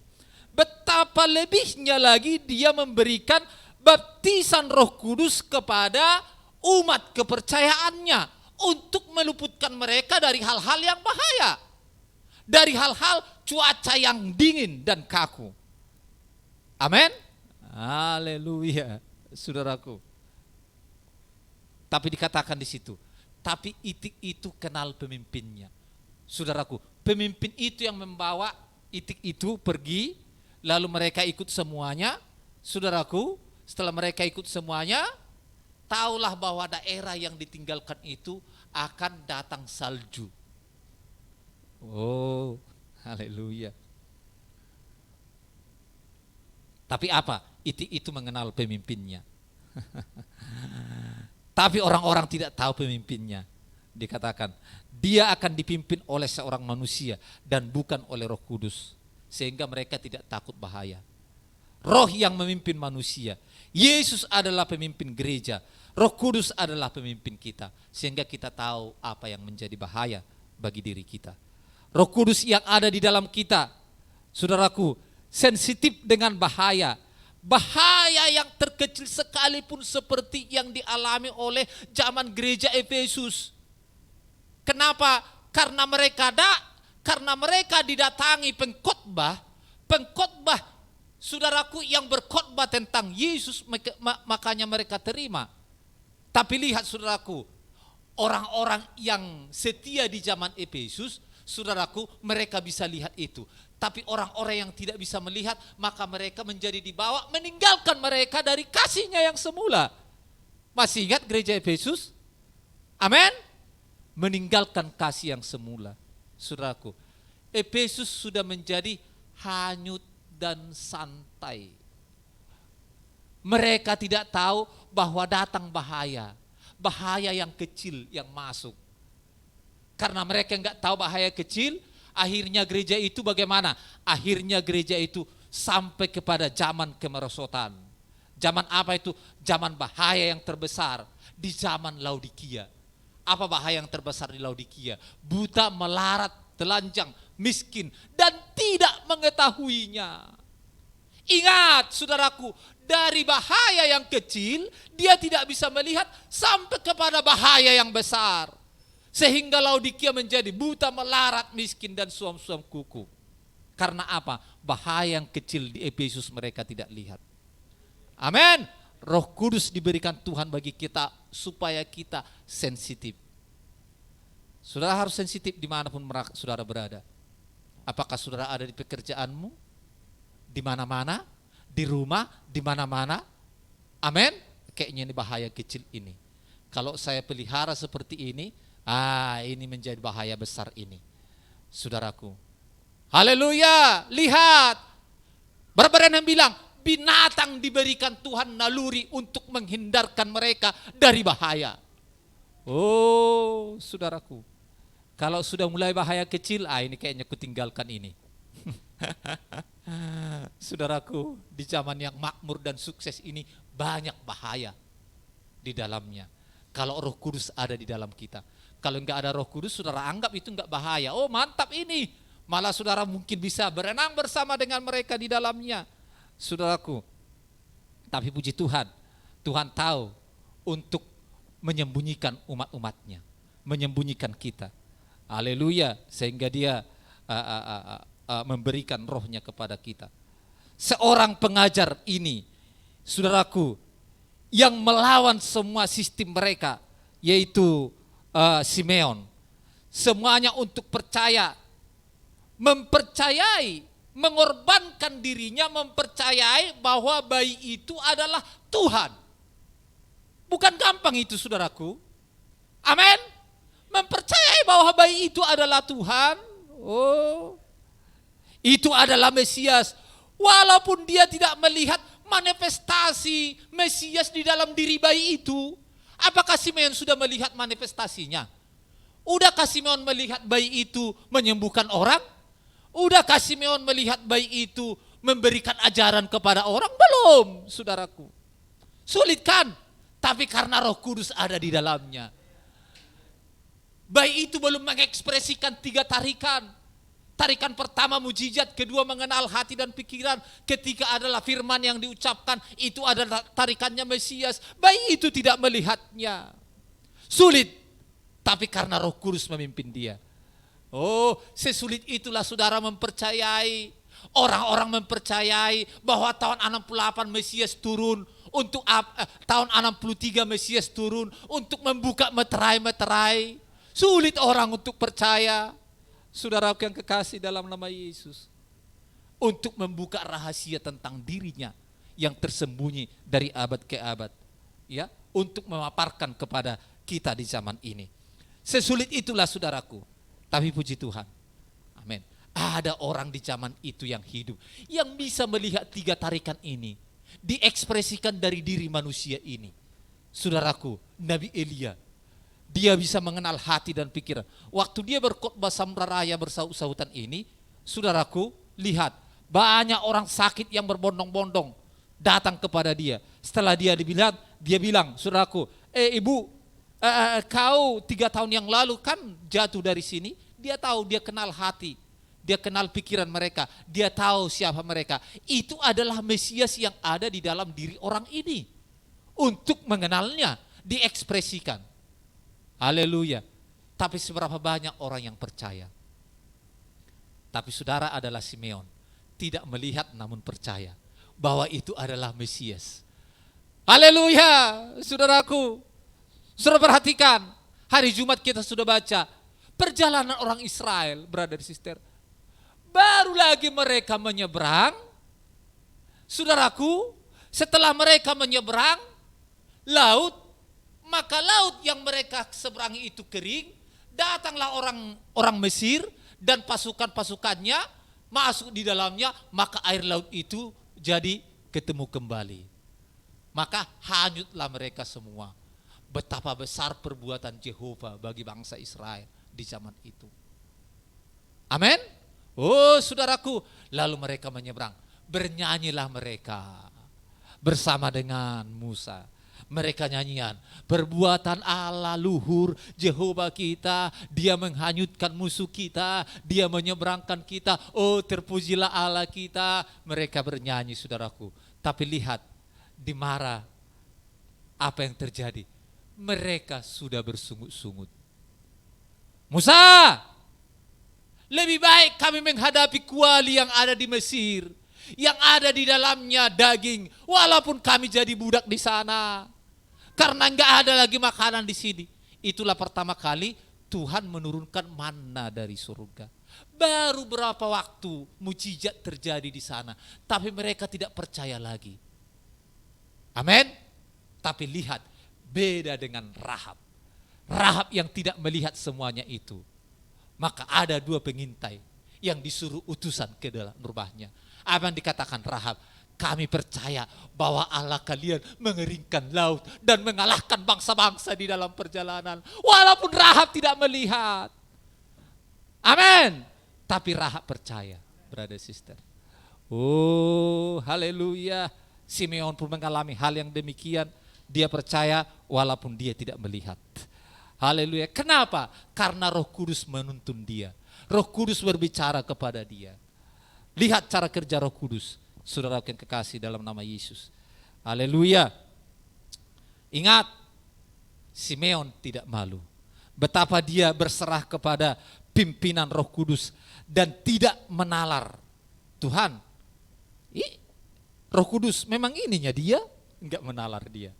[SPEAKER 2] betapa lebihnya lagi dia memberikan baptisan Roh Kudus kepada umat kepercayaannya untuk meluputkan mereka dari hal-hal yang bahaya, dari hal-hal cuaca yang dingin dan kaku. Amin. Haleluya, saudaraku. Tapi dikatakan di situ, tapi itik itu kenal pemimpinnya. Saudaraku, pemimpin itu yang membawa itik itu pergi, lalu mereka ikut semuanya. Saudaraku, setelah mereka ikut semuanya, taulah bahwa daerah yang ditinggalkan itu akan datang salju. Oh, haleluya. Tapi apa? Itik itu mengenal pemimpinnya. Tapi orang-orang tidak tahu pemimpinnya. Dikatakan, dia akan dipimpin oleh seorang manusia dan bukan oleh Roh Kudus. Sehingga mereka tidak takut bahaya. Roh yang memimpin manusia. Yesus adalah pemimpin gereja. Roh Kudus adalah pemimpin kita. Sehingga kita tahu apa yang menjadi bahaya bagi diri kita. Roh Kudus yang ada di dalam kita, saudaraku, sensitif dengan bahaya. Bahaya yang terkecil sekalipun seperti yang dialami oleh zaman gereja Efesus. Kenapa? Karena mereka didatangi pengkhotbah, saudaraku, yang berkhotbah tentang Yesus, makanya mereka terima. Tapi lihat, saudaraku, orang-orang yang setia di zaman Efesus, saudaraku, mereka bisa lihat itu. Tapi orang-orang yang tidak bisa melihat, maka mereka menjadi dibawa, meninggalkan mereka dari kasihnya yang semula. Masih ingat gereja Efesus? Amin. Meninggalkan kasih yang semula. Saudaraku, Efesus sudah menjadi hanyut dan santai. Mereka tidak tahu bahwa datang bahaya. Bahaya yang kecil yang masuk. Karena mereka enggak tahu bahaya kecil, akhirnya gereja itu bagaimana? Akhirnya gereja itu sampai kepada zaman kemerosotan. Zaman apa itu? Zaman bahaya yang terbesar di zaman Laodikia. Apa bahaya yang terbesar di Laodikia? Buta, melarat, telanjang, miskin, dan tidak mengetahuinya. Ingat, saudaraku, dari bahaya yang kecil, dia tidak bisa melihat sampai kepada bahaya yang besar. Sehingga Laodikia menjadi buta, melarat, miskin, dan suam-suam kuku. Karena apa? Bahaya yang kecil di Efesus mereka tidak lihat. Amin. Roh Kudus diberikan Tuhan bagi kita supaya kita sensitif. Saudara harus sensitif dimanapun saudara berada. Apakah saudara ada di pekerjaanmu? Di mana-mana? Di rumah? Di mana-mana? Amin. Kayaknya ini bahaya kecil ini. Kalau saya pelihara seperti ini, ini menjadi bahaya besar ini. Saudaraku. Haleluya. Lihat. Berapa yang bilang, binatang diberikan Tuhan naluri untuk menghindarkan mereka dari bahaya. Oh, saudaraku. Kalau sudah mulai bahaya kecil, ini kayaknya kutinggalkan ini. Saudaraku, di zaman yang makmur dan sukses ini banyak bahaya di dalamnya. Kalau Roh Kudus ada di dalam kita. Kalau enggak ada Roh Kudus, saudara anggap itu enggak bahaya. Oh mantap ini. Malah saudara mungkin bisa berenang bersama dengan mereka di dalamnya. Saudaraku, tapi puji Tuhan, Tuhan tahu untuk menyembunyikan umat-umatnya. Menyembunyikan kita. Haleluya, sehingga dia memberikan rohnya kepada kita. Seorang pengajar ini, saudaraku, yang melawan semua sistem mereka, yaitu Simeon. Semuanya untuk percaya, mempercayai, mengorbankan dirinya, mempercayai bahwa bayi itu adalah Tuhan. Bukan gampang itu, saudaraku. Amin. Mempercayai bahwa bayi itu adalah Tuhan. Oh, itu adalah Mesias. Walaupun dia tidak melihat manifestasi Mesias di dalam diri bayi itu. Apakah Simeon sudah melihat manifestasinya? Udahkah Simeon melihat bayi itu menyembuhkan orang? Udahkah Simeon melihat bayi itu memberikan ajaran kepada orang? Belum, saudaraku. Sulit kan? Tapi karena Roh Kudus ada di dalamnya. Bayi itu belum mengekspresikan 3 tarikan. Tarikan pertama mujizat, kedua mengenal hati dan pikiran, ketiga adalah firman yang diucapkan, itu adalah tarikannya Mesias. Bayi itu tidak melihatnya. Sulit, tapi karena Roh Kudus memimpin dia. Oh, sesulit itulah saudara mempercayai. Orang-orang mempercayai bahwa tahun 68 Mesias turun, untuk tahun 63 Mesias turun untuk membuka meterai-meterai. Sulit orang untuk percaya. Saudaraku yang kekasih dalam nama Yesus, untuk membuka rahasia tentang dirinya yang tersembunyi dari abad ke abad, ya, untuk memaparkan kepada kita di zaman ini. Sesulit itulah saudaraku, tapi puji Tuhan, amin. Ada orang di zaman itu yang hidup, yang bisa melihat 3 tarikan ini diekspresikan dari diri manusia ini. Saudaraku, Nabi Elia, dia bisa mengenal hati dan pikiran. Waktu dia berkhotbah samraraya bersaut-sautan ini, saudaraku, lihat, banyak orang sakit yang berbondong-bondong datang kepada dia. Setelah dia bilang, saudaraku, ibu, kau 3 tahun yang lalu kan jatuh dari sini. Dia tahu, dia kenal hati, dia kenal pikiran mereka, dia tahu siapa mereka. Itu adalah Mesias yang ada di dalam diri orang ini. Untuk mengenalnya, diekspresikan. Haleluya. Tapi seberapa banyak orang yang percaya? Tapi saudara adalah Simeon, tidak melihat namun percaya bahwa itu adalah Mesias. Haleluya, saudaraku. Saudara perhatikan, hari Jumat kita sudah baca perjalanan orang Israel, brother sister. Baru lagi mereka menyeberang, saudaraku, setelah mereka menyeberang laut, maka laut yang mereka seberangi itu kering, datanglah orang Mesir dan pasukan-pasukannya masuk di dalamnya, maka air laut itu jadi ketemu kembali. Maka hanyutlah mereka semua. Betapa besar perbuatan Yehova bagi bangsa Israel di zaman itu. Amin. Oh saudaraku, lalu mereka menyeberang. Bernyanyilah mereka bersama dengan Musa. Mereka nyanyian, perbuatan Allah luhur Jehova kita, dia menghanyutkan musuh kita, dia menyeberangkan kita, oh terpujilah Allah kita. Mereka bernyanyi saudaraku, tapi lihat di Mara apa yang terjadi, mereka sudah bersungut-sungut. Musa, lebih baik kami menghadapi kuali yang ada di Mesir, yang ada di dalamnya daging, walaupun kami jadi budak di sana. Karena enggak ada lagi makanan di sini. Itulah pertama kali Tuhan menurunkan manna dari surga. Baru berapa waktu mujizat terjadi di sana, tapi mereka tidak percaya lagi. Amin. Tapi lihat, beda dengan Rahab. Rahab yang tidak melihat semuanya itu. Maka ada 2 pengintai yang disuruh utusan ke dalam rumahnya. Apa yang dikatakan Rahab? Kami percaya bahwa Allah kalian mengeringkan laut dan mengalahkan bangsa-bangsa di dalam perjalanan. Walaupun Rahab tidak melihat. Amin. Tapi Rahab percaya, brother sister. Oh, haleluya. Simeon pun mengalami hal yang demikian. Dia percaya walaupun dia tidak melihat. Haleluya. Kenapa? Karena Roh Kudus menuntun dia. Roh Kudus berbicara kepada dia. Lihat cara kerja Roh Kudus. Saudara yang kekasih dalam nama Yesus. Haleluya. Ingat, Simeon tidak malu. Betapa dia berserah kepada pimpinan Roh Kudus dan tidak menalar. Tuhan, Roh Kudus memang ininya dia, enggak menalar dia.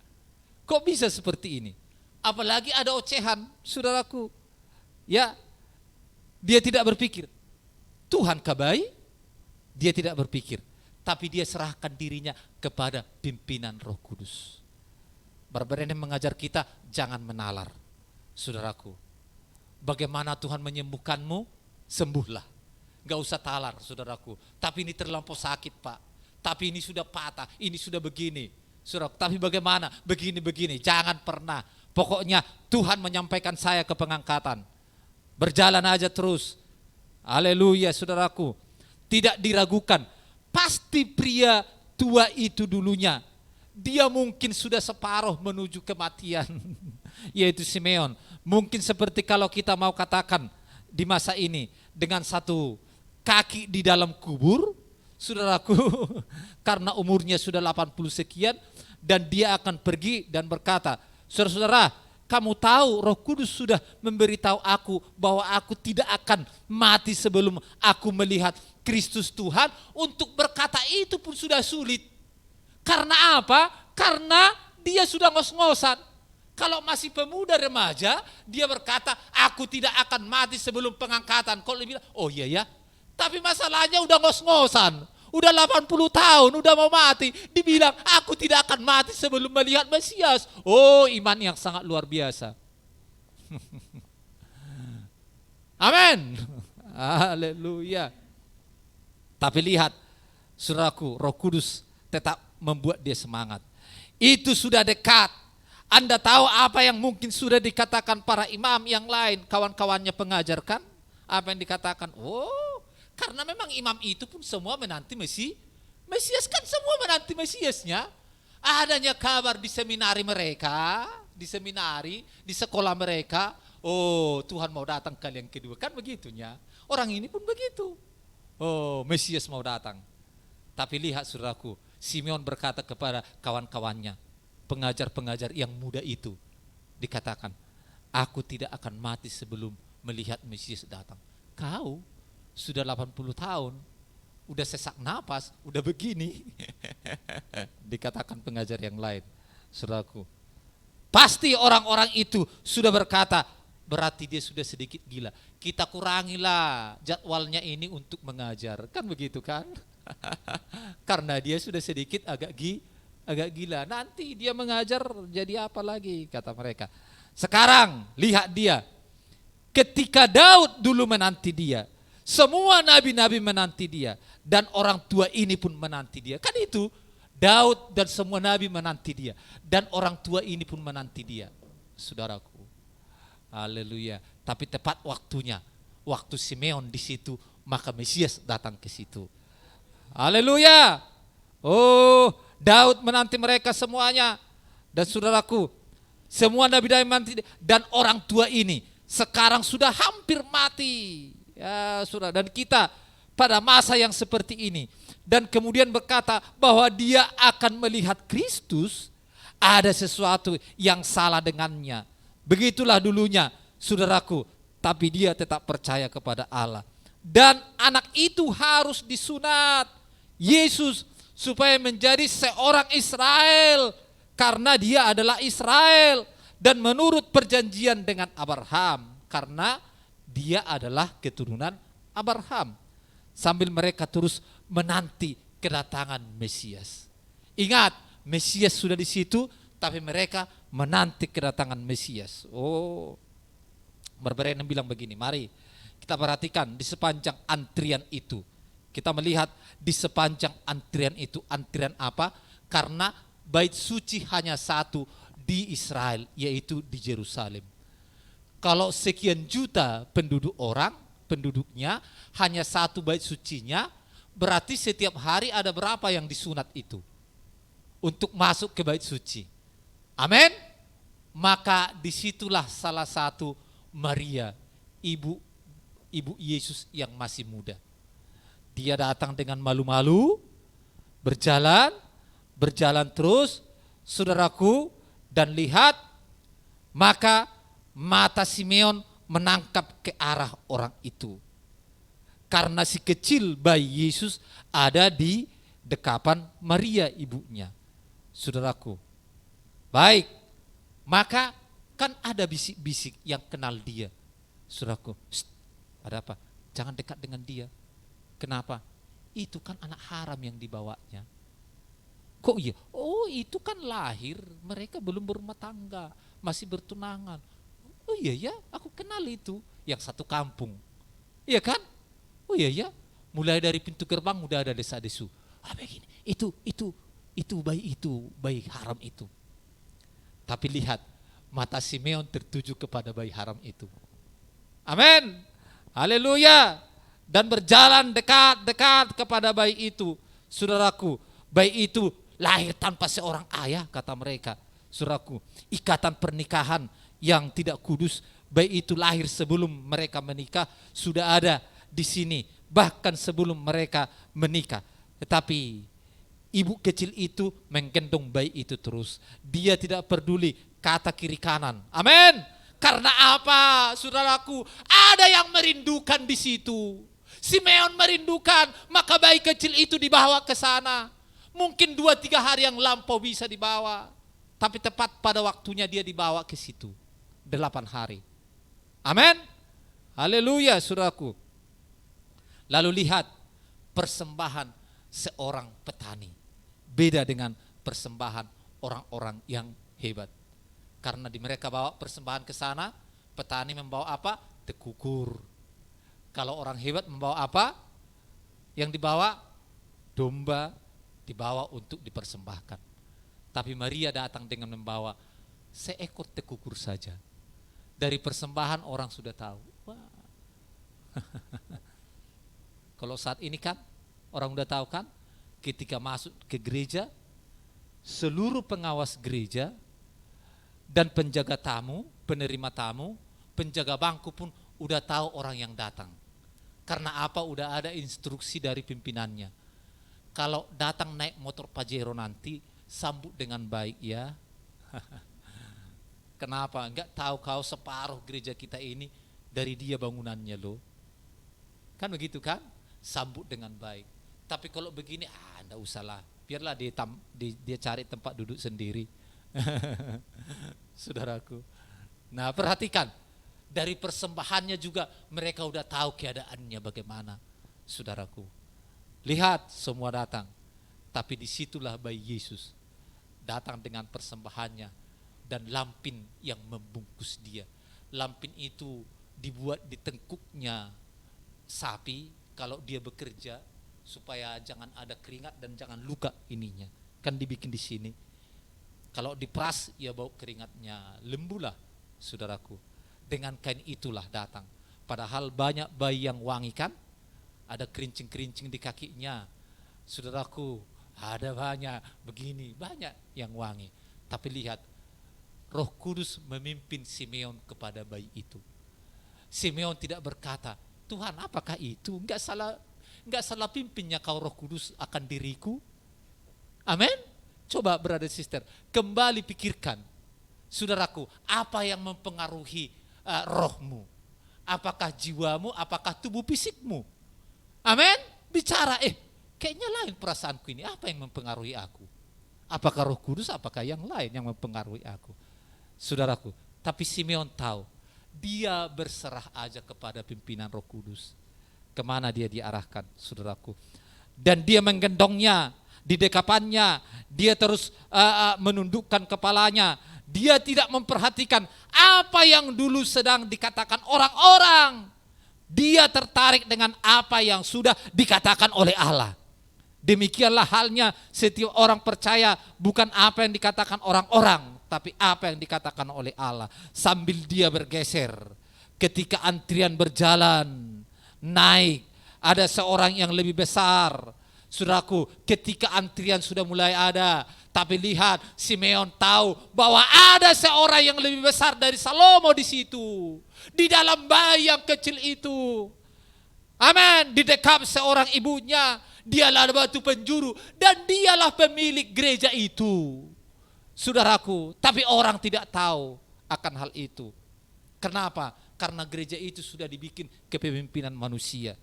[SPEAKER 2] Kok bisa seperti ini? Apalagi ada ocehan, saudaraku. Ya, dia tidak berpikir, Tuhan kabai, dia tidak berpikir. Tapi dia serahkan dirinya kepada pimpinan Roh Kudus. Berberani mengajar kita, jangan menalar. Saudaraku, bagaimana Tuhan menyembuhkanmu, sembuhlah. Gak usah talar, saudaraku. Tapi ini terlampau sakit, Pak. Tapi ini sudah patah, ini sudah begini. Saudaraku, tapi bagaimana? Begini-begini, jangan pernah. Pokoknya Tuhan menyampaikan saya ke pengangkatan. Berjalan aja terus. Haleluya, saudaraku. Tidak diragukan. Pasti pria tua itu dulunya, dia mungkin sudah separuh menuju kematian. Yaitu Simeon. Mungkin seperti kalau kita mau katakan di masa ini, dengan satu kaki di dalam kubur, saudaraku, karena umurnya sudah 80 sekian, dan dia akan pergi dan berkata, saudara-saudara, kamu tahu Roh Kudus sudah memberitahu aku bahwa aku tidak akan mati sebelum aku melihat Kristus Tuhan. Untuk berkata itu pun sudah sulit. Karena apa? Karena dia sudah ngos-ngosan. Kalau masih pemuda remaja, dia berkata, aku tidak akan mati sebelum pengangkatan. Kalau dia bilang, oh iya ya. Tapi masalahnya udah ngos-ngosan. Udah 80 tahun, udah mau mati. Dibilang, aku tidak akan mati sebelum melihat Mesias. Oh, iman yang sangat luar biasa. Amin. Haleluya. Tapi lihat, saudaraku, Roh Kudus tetap membuat dia semangat. Itu sudah dekat. Anda tahu apa yang mungkin sudah dikatakan para imam yang lain, kawan-kawannya pengajar kan? Apa yang dikatakan? Oh, karena memang imam itu pun semua menanti Mesias kan semua menanti Mesiasnya. Adanya kabar di seminari mereka, di sekolah mereka, oh Tuhan mau datang kali yang kedua, kan begitunya. Orang ini pun begitu. Oh, Mesias mau datang. Tapi lihat saudaraku, Simeon berkata kepada kawan-kawannya, pengajar-pengajar yang muda itu, dikatakan, aku tidak akan mati sebelum melihat Mesias datang. Kau sudah 80 tahun, udah sesak napas, udah begini. Dikatakan pengajar yang lain, saudaraku. Pasti orang-orang itu sudah berkata, berarti dia sudah sedikit gila. Kita kurangilah jadwalnya ini untuk mengajar. Kan begitu kan? Karena dia sudah sedikit agak gila. Nanti dia mengajar jadi apa lagi, kata mereka. Sekarang lihat dia. Ketika Daud dulu menanti dia, semua nabi-nabi menanti dia, dan orang tua ini pun menanti dia. Kan itu, Daud dan semua nabi menanti dia, dan orang tua ini pun menanti dia. Saudaraku, haleluya. Tapi tepat waktunya, waktu Simeon di situ, maka Mesias datang ke situ. Haleluya. Oh, Daud menanti mereka semuanya. Dan saudaraku, semua nabi-nabi menanti dia, dan orang tua ini sekarang sudah hampir mati. Ya, saudara, dan kita pada masa yang seperti ini, dan kemudian berkata bahwa dia akan melihat Kristus, ada sesuatu yang salah dengannya. Begitulah dulunya, saudaraku, tapi dia tetap percaya kepada Allah. Dan anak itu harus disunat Yesus supaya menjadi seorang Israel, karena dia adalah Israel, dan menurut perjanjian dengan Abraham, karena dia adalah keturunan Abraham. Sambil mereka terus menanti kedatangan Mesias. Ingat, Mesias sudah di situ, tapi mereka menanti kedatangan Mesias. Oh, berberani bilang begini, mari kita perhatikan di sepanjang antrian itu. Kita melihat di sepanjang antrian itu, antrian apa? Karena bait suci hanya satu di Israel, yaitu di Yerusalem. Kalau sekian juta penduduknya, hanya satu bait sucinya, Berarti setiap hari ada berapa yang disunat itu untuk masuk ke bait suci. Amin. Maka disitulah salah satu Maria, ibu Yesus yang masih muda. Dia datang dengan malu-malu, berjalan terus, saudaraku, dan lihat, maka mata Simeon menangkap ke arah orang itu. Karena si kecil bayi Yesus ada di dekapan Maria ibunya. Saudaraku, baik, maka kan ada bisik-bisik yang kenal dia. Saudaraku, ada apa? Jangan dekat dengan dia. Kenapa? Itu kan anak haram yang dibawanya. Kok iya? Oh, itu kan lahir, mereka belum berumah tangga, masih bertunangan. Oh iya ya, aku kenal itu, yang satu kampung. Iya kan? Oh iya ya, mulai dari pintu gerbang udah ada desa-desu. Begini, itu bayi haram itu. Tapi lihat, mata Simeon tertuju kepada bayi haram itu. Amin. Haleluya. Dan berjalan dekat kepada bayi itu. Saudaraku, bayi itu lahir tanpa seorang ayah, kata mereka. Saudaraku, ikatan pernikahan yang tidak kudus, bayi itu lahir sebelum mereka menikah, sudah ada di sini, bahkan sebelum mereka menikah. Tetapi ibu kecil itu menggendong bayi itu terus. Dia tidak peduli kata kiri kanan. Amin. Karena apa, saudaraku? Ada yang merindukan di situ. Simeon merindukan, maka bayi kecil itu dibawa ke sana. Mungkin 2-3 hari yang lampau bisa dibawa, tapi tepat pada waktunya dia dibawa ke situ. 8 hari. Amin. Haleluya, saudaraku. Lalu lihat persembahan seorang petani. Beda dengan persembahan orang-orang yang hebat. Karena di mereka bawa persembahan ke sana, petani membawa apa? Tekukur. Kalau orang hebat membawa apa? Yang dibawa domba, dibawa untuk dipersembahkan. Tapi Maria datang dengan membawa seekor tekukur saja. Dari persembahan orang sudah tahu. Wah. Kalau saat ini kan orang udah tahu kan, ketika masuk ke gereja, seluruh pengawas gereja dan penjaga tamu, penerima tamu, penjaga bangku pun udah tahu orang yang datang. Karena apa? Udah ada instruksi dari pimpinannya. Kalau datang naik motor Pajero nanti, sambut dengan baik ya. Kenapa? Enggak tahu kau separuh gereja kita ini dari dia bangunannya loh. Kan begitu kan? Sambut dengan baik. Tapi kalau begini, enggak usahlah. Biarlah dia cari tempat duduk sendiri. Saudaraku. Nah, perhatikan. Dari persembahannya juga mereka udah tahu keadaannya bagaimana. Saudaraku. Lihat semua datang. Tapi disitulah bayi Yesus datang dengan persembahannya dan lampin yang membungkus dia. Lampin itu dibuat di tengkuknya sapi kalau dia bekerja supaya jangan ada keringat dan jangan luka ininya. Kan dibikin di sini. Kalau diperas ya bau keringatnya lembulah, saudaraku. Dengan kain itulah datang. Padahal banyak bayi yang wangi kan? Ada kerincing-kerincing di kakinya. Saudaraku, ada banyak begini, banyak yang wangi. Tapi lihat, Roh Kudus memimpin Simeon kepada bayi itu. Simeon tidak berkata, Tuhan apakah itu? Enggak salah pimpinnya kau Roh Kudus akan diriku. Amin. Coba brother sister, kembali pikirkan. Saudaraku, apa yang mempengaruhi rohmu? Apakah jiwamu, apakah tubuh fisikmu? Amin. Bicara, kayaknya lain perasaanku ini. Apa yang mempengaruhi aku? Apakah Roh Kudus, apakah yang lain yang mempengaruhi aku? Saudaraku, tapi Simeon tahu, dia berserah aja kepada pimpinan Roh Kudus. Kemana dia diarahkan, saudaraku? Dan dia menggendongnya di dekapannya, dia terus menundukkan kepalanya. Dia tidak memperhatikan apa yang dulu sedang dikatakan orang-orang. Dia tertarik dengan apa yang sudah dikatakan oleh Allah. Demikianlah halnya setiap orang percaya, bukan apa yang dikatakan orang-orang, tapi apa yang dikatakan oleh Allah. Sambil dia bergeser, ketika antrian berjalan, naik, ada seorang yang lebih besar. Saudaraku, ketika antrian sudah mulai ada, tapi lihat, Simeon tahu bahwa ada seorang yang lebih besar dari Salomo di situ, di dalam bayi yang kecil itu. Amin. Di dekat seorang ibunya, dialah batu penjuru dan dialah pemilik gereja itu. Saudaraku, tapi orang tidak tahu akan hal itu. Kenapa? Karena gereja itu sudah dibikin kepemimpinan manusia.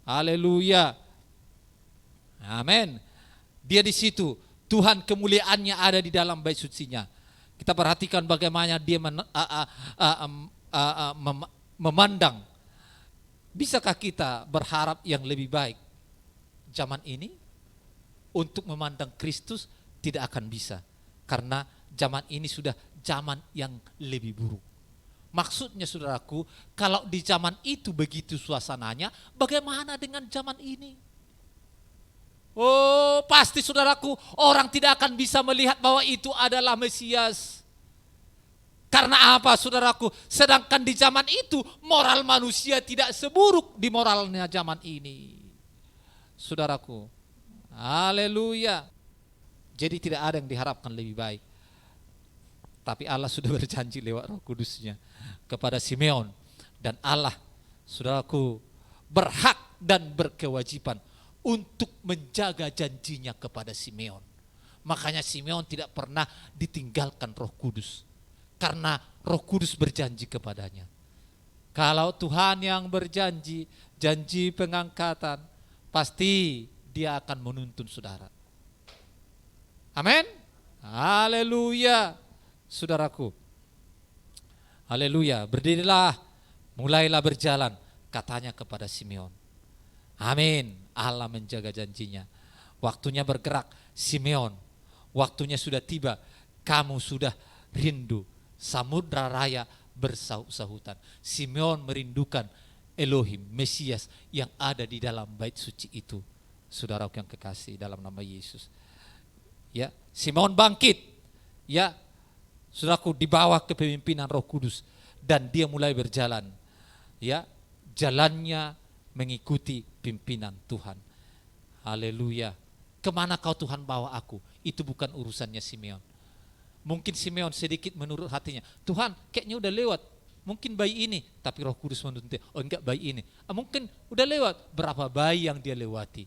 [SPEAKER 2] Haleluya. Amin. Dia di situ, Tuhan kemuliaannya ada di dalam bait sucinya. Kita perhatikan bagaimana dia memandang. Bisakah kita berharap yang lebih baik zaman ini? Untuk memandang Kristus tidak akan bisa. Karena zaman ini sudah zaman yang lebih buruk. Maksudnya saudaraku, kalau di zaman itu begitu suasananya, bagaimana dengan zaman ini? Oh, pasti saudaraku, orang tidak akan bisa melihat bahwa itu adalah Mesias. Karena apa saudaraku? Sedangkan di zaman itu moral manusia tidak seburuk di moralnya zaman ini. Saudaraku, haleluya. Jadi tidak ada yang diharapkan lebih baik. Tapi Allah sudah berjanji lewat Roh Kudusnya kepada Simeon. Dan Allah, saudaraku, berhak dan berkewajiban untuk menjaga janjinya kepada Simeon. Makanya Simeon tidak pernah ditinggalkan Roh Kudus. Karena Roh Kudus berjanji kepadanya. Kalau Tuhan yang berjanji, janji pengangkatan, pasti dia akan menuntun saudara. Amin. Haleluya. Saudaraku. Haleluya. Berdirilah, mulailah berjalan, katanya kepada Simeon. Amin. Allah menjaga janjinya. Waktunya bergerak, Simeon. Waktunya sudah tiba. Kamu sudah rindu. Samudra raya bersaut-sautan. Simeon merindukan Elohim, Mesias yang ada di dalam bait suci itu. Saudaraku yang kekasih dalam nama Yesus. Ya, Simeon bangkit. Ya, saudaraku, di bawah kepemimpinan Roh Kudus dan dia mulai berjalan. Ya, jalannya mengikuti pimpinan Tuhan. Haleluya. Kemana kau Tuhan bawa aku? Itu bukan urusannya Simeon. Mungkin Simeon sedikit menurut hatinya. Tuhan kayaknya udah lewat. Mungkin bayi ini. Tapi Roh Kudus menuntun. Oh enggak, bayi ini. Mungkin udah lewat. Berapa bayi yang dia lewati.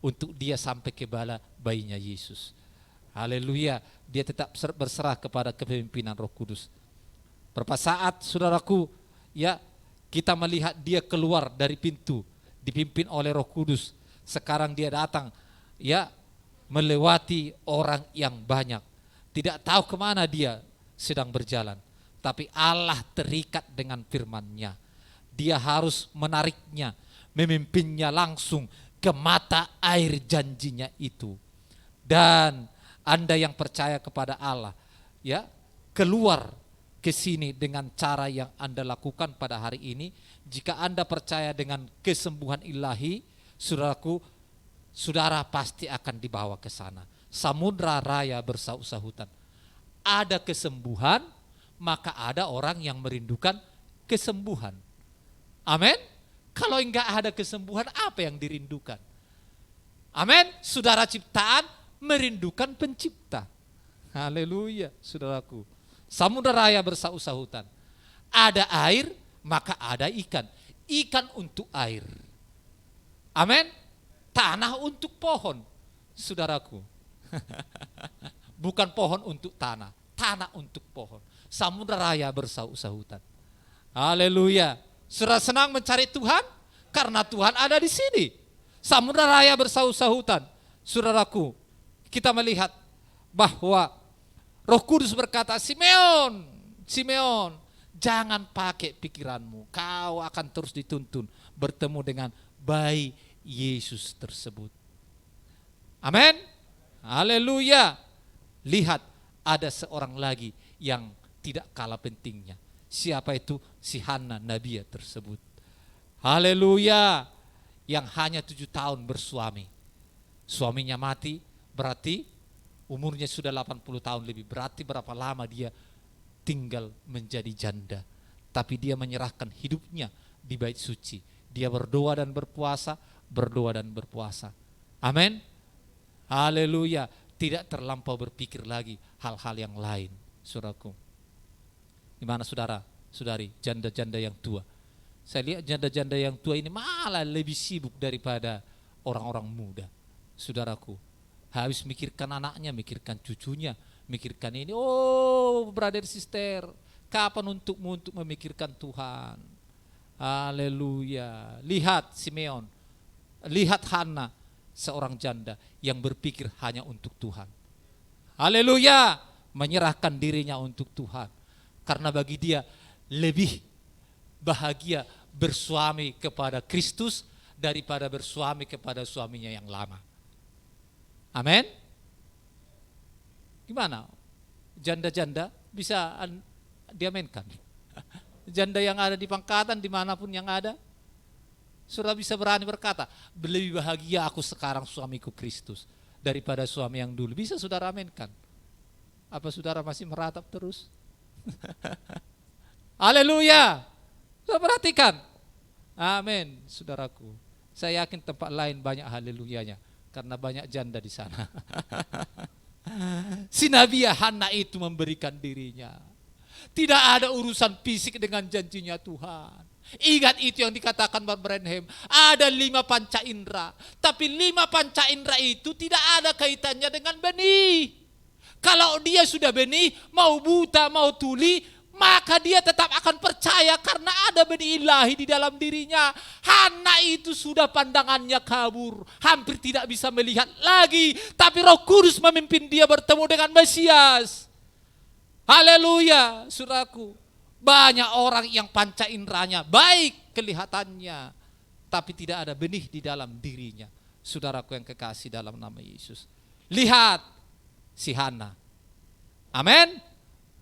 [SPEAKER 2] Untuk dia sampai ke bala bayinya Yesus. Haleluya. Dia tetap berserah kepada kepemimpinan Roh Kudus. Berapa saat saudaraku, ya, kita melihat dia keluar dari pintu, dipimpin oleh Roh Kudus. Sekarang dia datang, ya, melewati orang yang banyak. Tidak tahu kemana dia sedang berjalan. Tapi Allah terikat dengan firman-Nya. Dia harus menariknya, memimpinnya langsung ke mata air janjinya itu. Dan Anda yang percaya kepada Allah, ya, keluar ke sini dengan cara yang Anda lakukan pada hari ini. Jika Anda percaya dengan kesembuhan ilahi, saudaraku, saudara pasti akan dibawa ke sana. Samudra raya bersaut-sautan. Ada kesembuhan, maka ada orang yang merindukan kesembuhan. Amin. Kalau enggak ada kesembuhan, apa yang dirindukan? Amin. Saudara ciptaan merindukan pencipta. Haleluya, saudaraku. Samudra raya bersaut-sautan. Ada air, maka ada ikan. Ikan untuk air. Amin. Tanah untuk pohon, saudaraku. Bukan pohon untuk tanah, tanah untuk pohon. Samudra raya bersaut-sautan. Haleluya. Saudara senang mencari Tuhan? Karena Tuhan ada di sini. Samudra raya bersaut-sautan. Saudaraku, kita melihat bahwa Roh Kudus berkata, Simeon, Simeon, jangan pakai pikiranmu. Kau akan terus dituntun bertemu dengan bayi Yesus tersebut. Amin. Haleluya. Lihat, ada seorang lagi yang tidak kalah pentingnya. Siapa itu? Si Hana Nabiya tersebut. Haleluya. Yang hanya 7 tahun bersuami. Suaminya mati, berarti umurnya sudah 80 tahun lebih. Berarti berapa lama dia tinggal menjadi janda. Tapi dia menyerahkan hidupnya di bait suci. Dia berdoa dan berpuasa, berdoa dan berpuasa. Amin. Haleluya. Tidak terlampau berpikir lagi hal-hal yang lain, saudaraku. Di mana saudara, saudari, janda-janda yang tua? Saya lihat janda-janda yang tua ini malah lebih sibuk daripada orang-orang muda, saudaraku. Habis mikirkan anaknya, mikirkan cucunya, mikirkan ini. Oh, brother sister, kapan untukmu untuk memikirkan Tuhan? Haleluya. Lihat Simeon, lihat Hana, seorang janda yang berpikir hanya untuk Tuhan. Haleluya, menyerahkan dirinya untuk Tuhan. Karena bagi dia lebih bahagia bersuami kepada Kristus daripada bersuami kepada suaminya yang lama. Amin. Gimana? Janda-janda bisa diaminkan? Janda yang ada di Pangkatan, dimanapun yang ada, saudara bisa berani berkata, lebih bahagia aku sekarang suamiku Kristus daripada suami yang dulu. Bisa saudara aminkan? Apa saudara masih meratap terus? Haleluya. Saudara perhatikan. Amin, saudaraku. Saya yakin tempat lain banyak haleluyanya karena banyak janda di sana. Si Nabi Hana itu memberikan dirinya. Tidak ada urusan fisik dengan janjinya Tuhan. Ingat itu yang dikatakan Bapak Branham, ada 5 panca indera, tapi 5 panca indera itu tidak ada kaitannya dengan benih. Kalau dia sudah benih, mau buta, mau tuli, maka dia tetap akan percaya karena ada benih ilahi di dalam dirinya. Hana itu sudah pandangannya kabur, hampir tidak bisa melihat lagi, tapi Roh Kudus memimpin dia bertemu dengan Mesias. Haleluya, saudaraku. Banyak orang yang panca inderanya baik kelihatannya, tapi tidak ada benih di dalam dirinya. Saudaraku yang kekasih dalam nama Yesus. Lihat si Hana. Amin.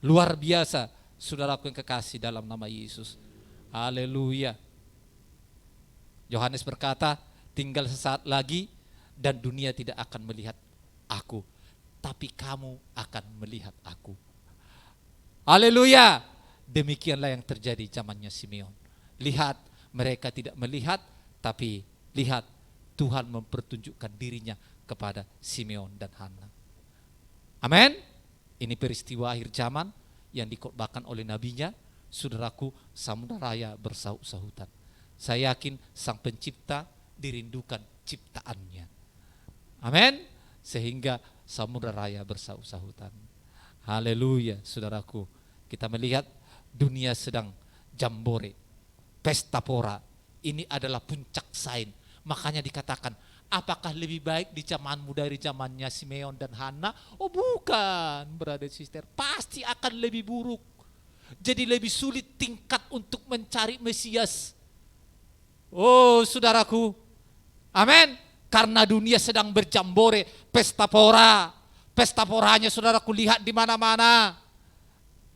[SPEAKER 2] Luar biasa, saudaraku yang kekasih dalam nama Yesus. Haleluya. Yohanes berkata, tinggal sesaat lagi dan dunia tidak akan melihat aku, tapi kamu akan melihat aku. Haleluya. Demikianlah yang terjadi zamannya Simeon. Lihat, mereka tidak melihat, tapi lihat Tuhan mempertunjukkan dirinya kepada Simeon dan Hana. Amin. Ini peristiwa akhir zaman yang dikhotbahkan oleh nabinya. Saudaraku, samudera raya bersahut-sahutan. Saya yakin Sang Pencipta dirindukan ciptaannya. Amin. Sehingga samudera raya bersahut-sahutan. Haleluya, saudaraku. Kita melihat dunia sedang jambore, pesta pora. Ini adalah puncak sain. Makanya dikatakan, apakah lebih baik di zamanmu dari zamannya Simeon dan Hana? Oh bukan, brother sister, pasti akan lebih buruk. Jadi lebih sulit tingkat untuk mencari Mesias. Oh saudaraku, amin. Karena dunia sedang berjambore, pesta pora. Pesta poranya saudaraku lihat di mana-mana.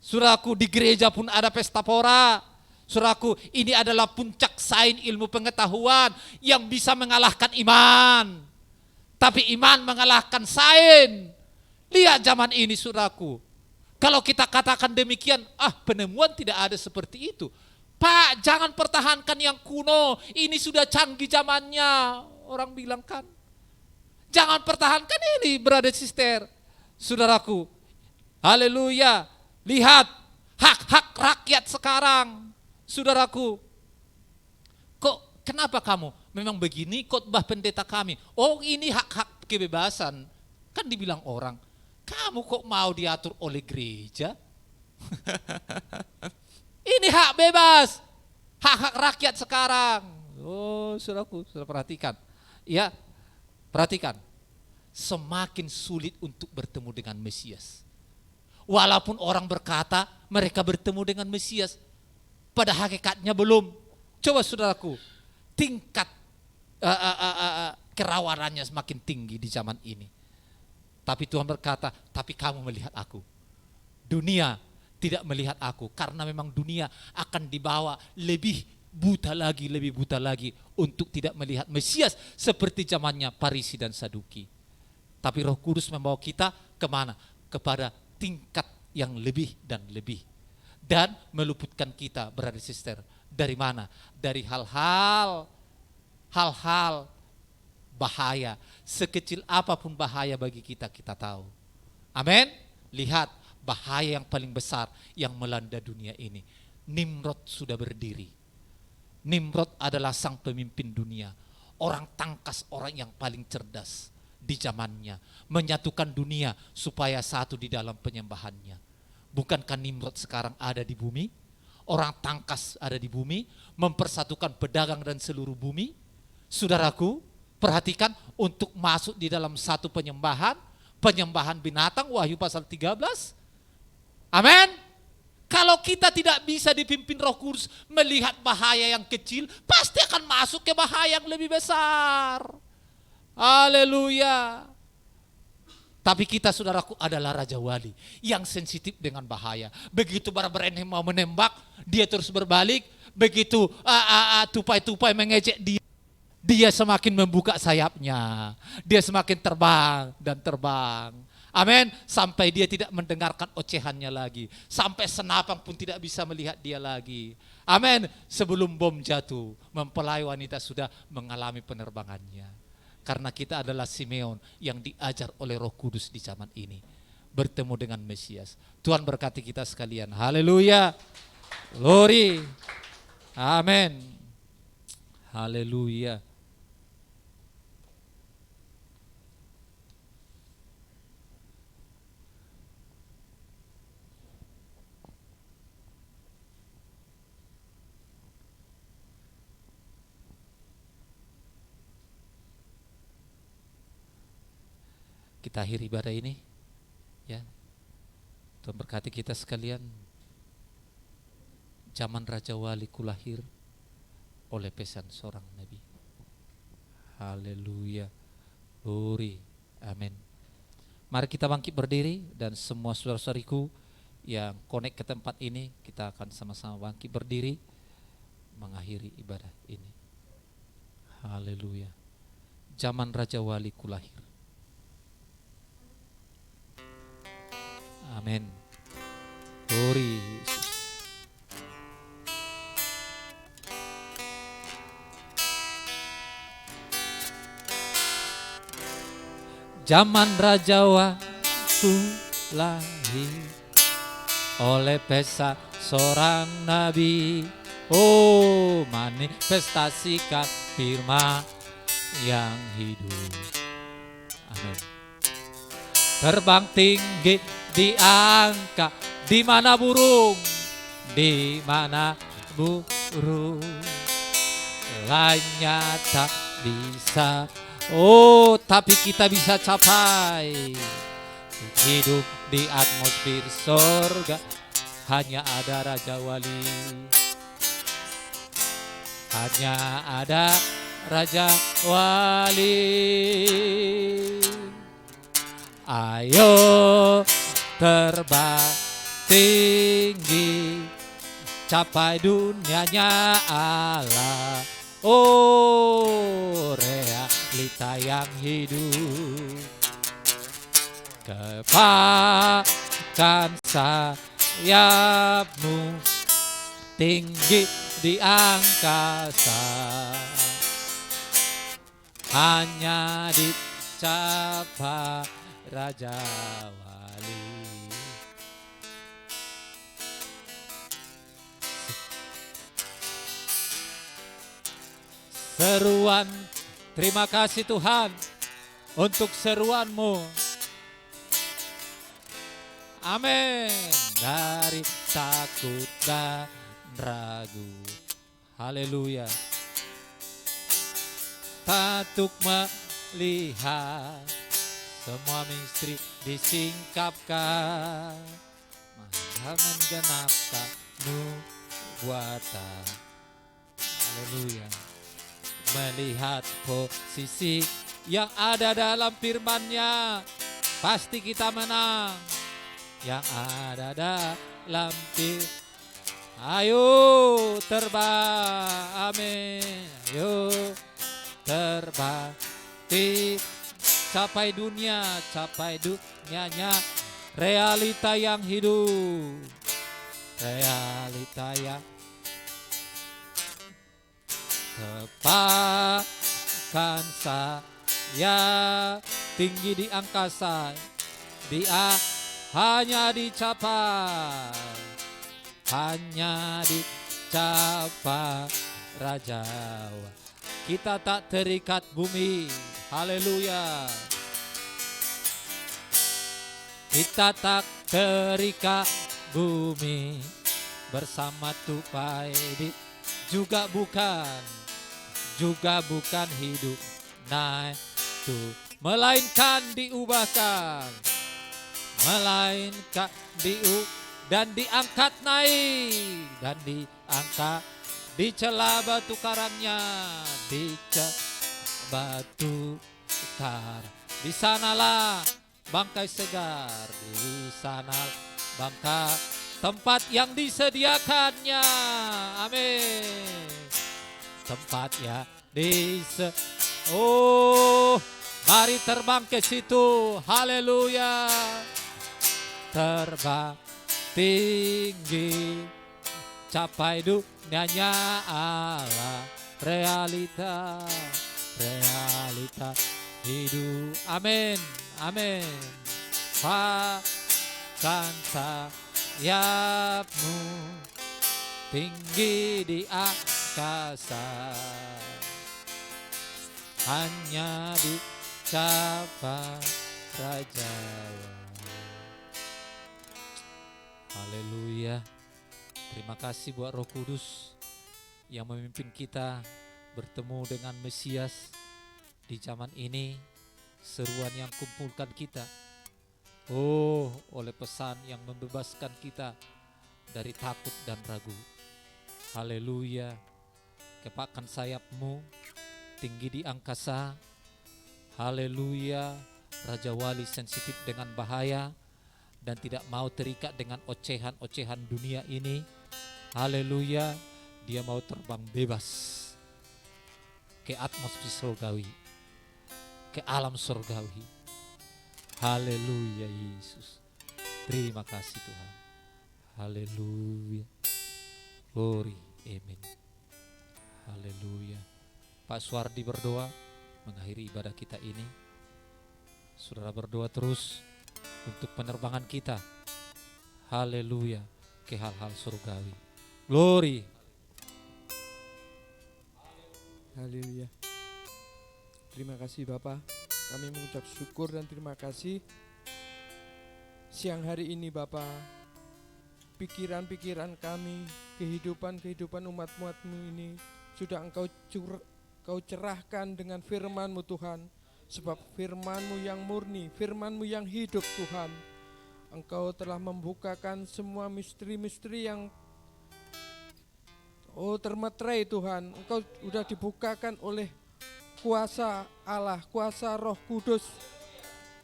[SPEAKER 2] Saudaraku, di gereja pun ada pesta pora. Saudaraku, ini adalah puncak sain ilmu pengetahuan yang bisa mengalahkan iman. Tapi iman mengalahkan sain. Lihat zaman ini saudaraku. Kalau kita katakan demikian, penemuan tidak ada seperti itu. Pak, jangan pertahankan yang kuno. Ini sudah canggih zamannya. Orang bilang kan. Jangan pertahankan ini, brother sister. Saudaraku, haleluya. Lihat hak-hak rakyat sekarang. Saudaraku, kok kenapa kamu memang begini khotbah pendeta kami? Oh ini hak-hak kebebasan. Kan dibilang orang, kamu kok mau diatur oleh gereja? Ini hak bebas, hak-hak rakyat sekarang. Oh saudaraku, saudara perhatikan. Ya, perhatikan. Semakin sulit untuk bertemu dengan Mesias. Walaupun orang berkata mereka bertemu dengan Mesias, pada hakikatnya belum. Coba saudaraku, tingkat kerawanannya semakin tinggi di zaman ini. Tapi Tuhan berkata, tapi kamu melihat aku. Dunia tidak melihat aku, karena memang dunia akan dibawa lebih buta lagi untuk tidak melihat Mesias seperti zamannya Farisi dan Saduki. Tapi Roh Kudus membawa kita kemana? Kepada tingkat yang lebih dan lebih. Dan meluputkan kita, brother sister, Dari mana? Dari hal-hal bahaya. Sekecil apapun bahaya bagi kita, kita tahu. Amin. Lihat bahaya yang paling besar yang melanda dunia ini. Nimrod sudah berdiri. Nimrod adalah sang pemimpin dunia. Orang tangkas, orang yang paling cerdas di zamannya. Menyatukan dunia supaya satu di dalam penyembahannya. Bukankah Nimrod sekarang ada di bumi? Orang tangkas ada di bumi, mempersatukan pedagang dan seluruh bumi. Saudaraku, perhatikan untuk masuk di dalam satu penyembahan binatang, Wahyu pasal 13. Amin. Kalau kita tidak bisa dipimpin Roh Kudus melihat bahaya yang kecil, pasti akan masuk ke bahaya yang lebih besar. Haleluya. Tapi kita, saudaraku, adalah Raja Wali yang sensitif dengan bahaya. Begitu Barabarenem mau menembak, dia terus berbalik. Begitu tupai-tupai mengejek dia semakin membuka sayapnya. Dia semakin terbang dan terbang. Amin. Sampai dia tidak mendengarkan ocehannya lagi. Sampai senapang pun tidak bisa melihat dia lagi. Amin. Sebelum bom jatuh, mempelai wanita sudah mengalami penerbangannya. Karena kita adalah Simeon yang diajar oleh Roh Kudus di zaman ini. Bertemu dengan Mesias. Tuhan berkati kita sekalian. Haleluya. Glory. Amin. Haleluya. Kita akhiri ibadah ini, ya. Tuhan berkati kita sekalian. Zaman Raja Wali kulahir oleh pesan seorang Nabi. Haleluya, glory, amin. Mari kita bangkit berdiri dan semua saudara-saudariku yang connect ke tempat ini, kita akan sama-sama bangkit berdiri mengakhiri ibadah ini. Haleluya. Zaman Raja Wali kulahir. Amin. Glory Yesus. Zaman Raja Wali lahir oleh pesa seorang nabi. Oh, manifestasikan firman yang hidup. Amin. Terbang tinggi di angka, di mana burung, di mana burung lainnya tak bisa. Oh, tapi kita bisa capai hidup di atmosfer sorga. Hanya ada Raja Wali, hanya ada Raja Wali. Ayo terbang tinggi, capai dunianya Allah. Oh, realita yang hidup. Kepakkan sayapmu tinggi di angkasa, hanya dicapai Raja Wali. Seruan, terima kasih Tuhan untuk seruan-Mu. Amin. Dari takut dan ragu. Haleluya. Tatuk melihat semua misteri disingkapkan, mahal menggenapkan nubuatan. Haleluya. Melihat posisi yang ada dalam firman-Nya, pasti kita menang. Yang ada dalam firman. Ayo terbang, amin. Ayo terbang, capai dunianya, realita yang hidup, realita yang Tempatkan saya tinggi di angkasa, dia hanya dicapai Raja. Kita tak terikat bumi, haleluya. Kita tak terikat bumi bersama tupai juga bukan hidup naik tuh, melainkan diubahkan, dan diangkat naik, dan diangkat di celah batu karangnya, di batu karang. Di sanalah bangkai segar, di sana bangkai tempat yang disediakannya. Amin. Tempat ya mari terbang ke situ. Haleluya. Terbang tinggi, capai dunianya Allah. Realita hidup. Amin. Amin. Pakkan sayapmu tinggi di angkasa, hanya dicapai Raja. Haleluya. Terima kasih buat Roh Kudus yang memimpin kita bertemu dengan Mesias di zaman ini. Seruan yang kumpulkan kita, oleh pesan yang membebaskan kita dari takut dan ragu. Haleluya. Kepakkan sayapmu tinggi di angkasa. Haleluya. Raja Wali sensitif dengan bahaya dan tidak mau terikat dengan ocehan-ocehan dunia ini. Haleluya. Dia mau terbang bebas ke atmosfer surgawi, ke alam surgawi. Haleluya Yesus. Terima kasih Tuhan. Haleluya. Glory. Amin. Haleluya. Pak Suardi berdoa mengakhiri ibadah kita ini. Saudara berdoa terus untuk penerbangan kita. Haleluya. Ke hal-hal surgawi. Glory.
[SPEAKER 3] Haleluya. Terima kasih Bapak. Kami mengucap syukur dan terima kasih siang hari ini Bapak. Pikiran-pikiran kami, kehidupan umat-umat-Mu ini sudah Engkau cerahkan dengan firman-Mu Tuhan. Sebab firman-Mu yang murni, firman-Mu yang hidup Tuhan. Engkau telah membukakan semua misteri-misteri yang termeterai Tuhan. Engkau sudah dibukakan oleh kuasa Allah, kuasa Roh Kudus.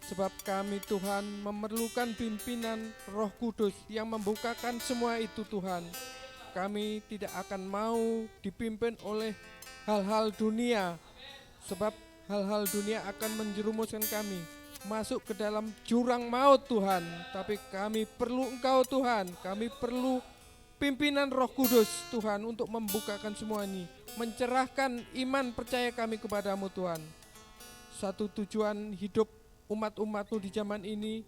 [SPEAKER 3] Sebab kami Tuhan memerlukan pimpinan Roh Kudus yang membukakan semua itu Tuhan. Kami tidak akan mau dipimpin oleh hal-hal dunia. Sebab hal-hal dunia akan menjerumuskan kami masuk ke dalam jurang maut Tuhan. Tapi kami perlu Engkau Tuhan. Kami perlu pimpinan Roh Kudus Tuhan untuk membukakan semua ini, mencerahkan iman percaya kami kepadamu Tuhan. Satu tujuan hidup umat-umat-Mu di zaman ini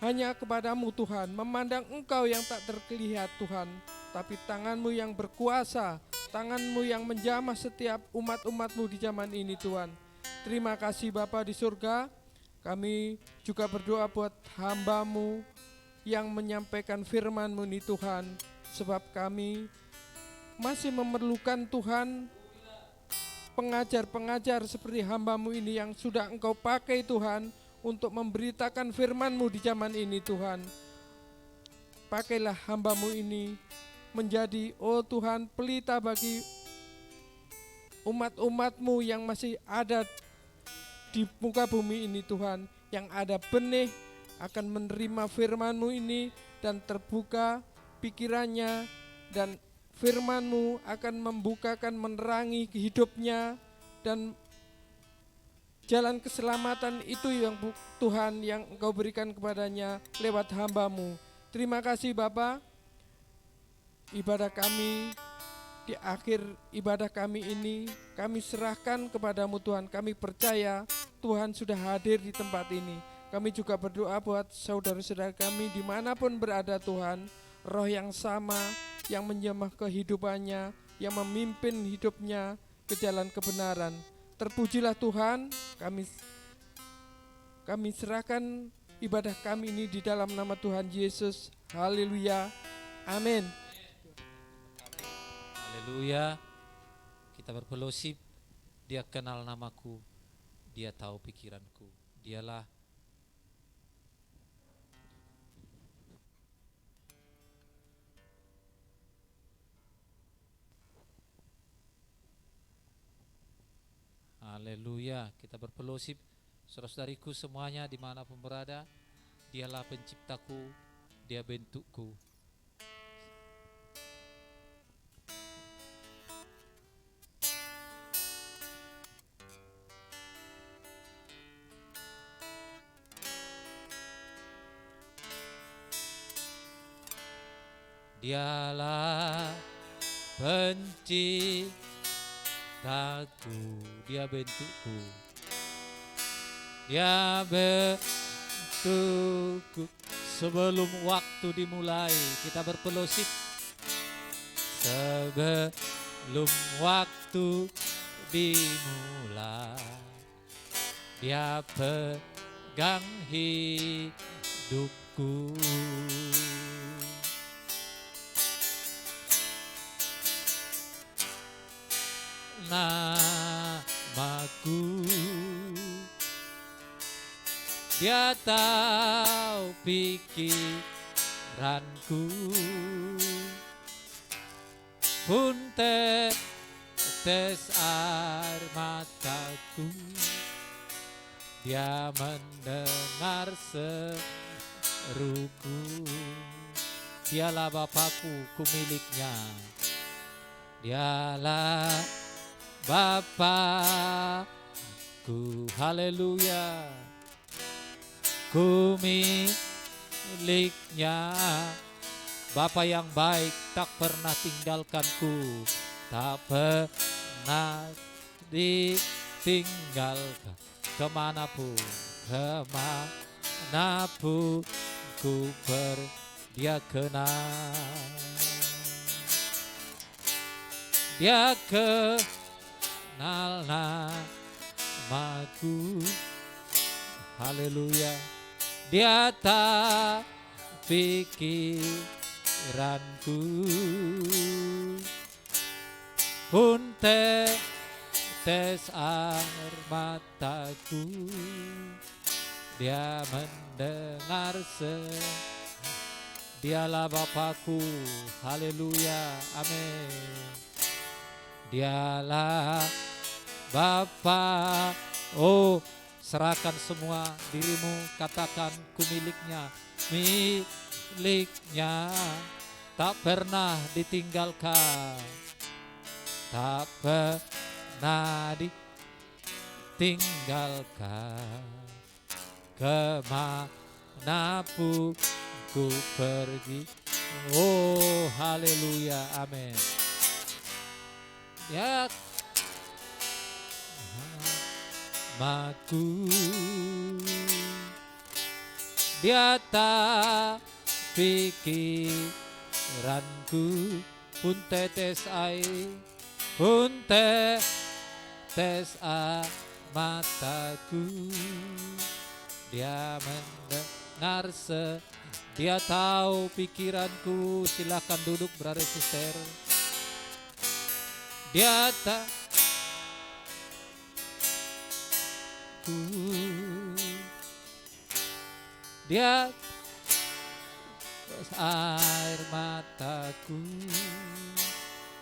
[SPEAKER 3] hanya kepadamu Tuhan, memandang Engkau yang tak terlihat Tuhan, tapi tangan-Mu yang berkuasa, tangan-Mu yang menjamah setiap umat-umat-Mu di zaman ini Tuhan. Terima kasih Bapa di surga. Kami juga berdoa buat hamba-Mu yang menyampaikan firman-Mu ini Tuhan. Sebab kami masih memerlukan Tuhan pengajar-pengajar seperti hamba-Mu ini yang sudah Engkau pakai Tuhan untuk memberitakan firman-Mu di zaman ini Tuhan. Pakailah hamba-Mu ini menjadi Tuhan pelita bagi umat-umat-Mu yang masih ada di muka bumi ini Tuhan. Yang ada benih akan menerima firman-Mu ini dan terbuka pikirannya, dan firman-Mu akan membukakan, menerangi hidupnya, dan jalan keselamatan itu yang Tuhan yang Engkau berikan kepadanya lewat hamba-Mu. Terima kasih Bapa. Ibadah kami di akhir ibadah kami ini, kami serahkan kepadamu Tuhan. Kami percaya Tuhan sudah hadir di tempat ini. Kami juga berdoa buat saudara-saudara kami dimanapun berada Tuhan. Roh yang sama yang menjamah kehidupannya, yang memimpin hidupnya ke jalan kebenaran. Terpujilah Tuhan, kami serahkan ibadah kami ini di dalam nama Tuhan Yesus. Haleluya. Amin.
[SPEAKER 2] Haleluya. Kita berfellowship. Dia kenal namaku, dia tahu pikiranku. Dialah Haleluya. Kita berfellowship, saudara-saudariku semuanya dimanapun berada. Dialah penciptaku, dia bentukku. Dialah penciptaku, dia bentukku. Dia bentukku sebelum waktu dimulai. Kita berfellowship. Sebelum waktu dimulai, dia pegang hidupku. Namaku, dia tahu pikiranku, pun tetes air mataku, dia mendengar seruku. Dialah Bapakku, ku miliknya. Dialah Bapakku, haleluya, ku miliknya. Bapa yang baik tak pernah tinggalkanku, tak pernah ditinggalkan. Kemanapun ku dia kenal. Dia kenal namaku, haleluya. Dia tahu pikiranku, pun tetes air mataku, dia mendengar dialah Bapakku, haleluya, amin. Dialah Bapa. Oh, serahkan semua dirimu, katakan ku miliknya. Miliknya, tak pernah ditinggalkan, tak pernah ditinggalkan. Kemanapun ku pergi, oh haleluya, amin. Ya namaku, dia tahu pikiranku, pun tetes air, pun tetes air mataku, dia mendengar dia tahu pikiranku. Silakan duduk, brother sister. Dia tahu, dia air mataku,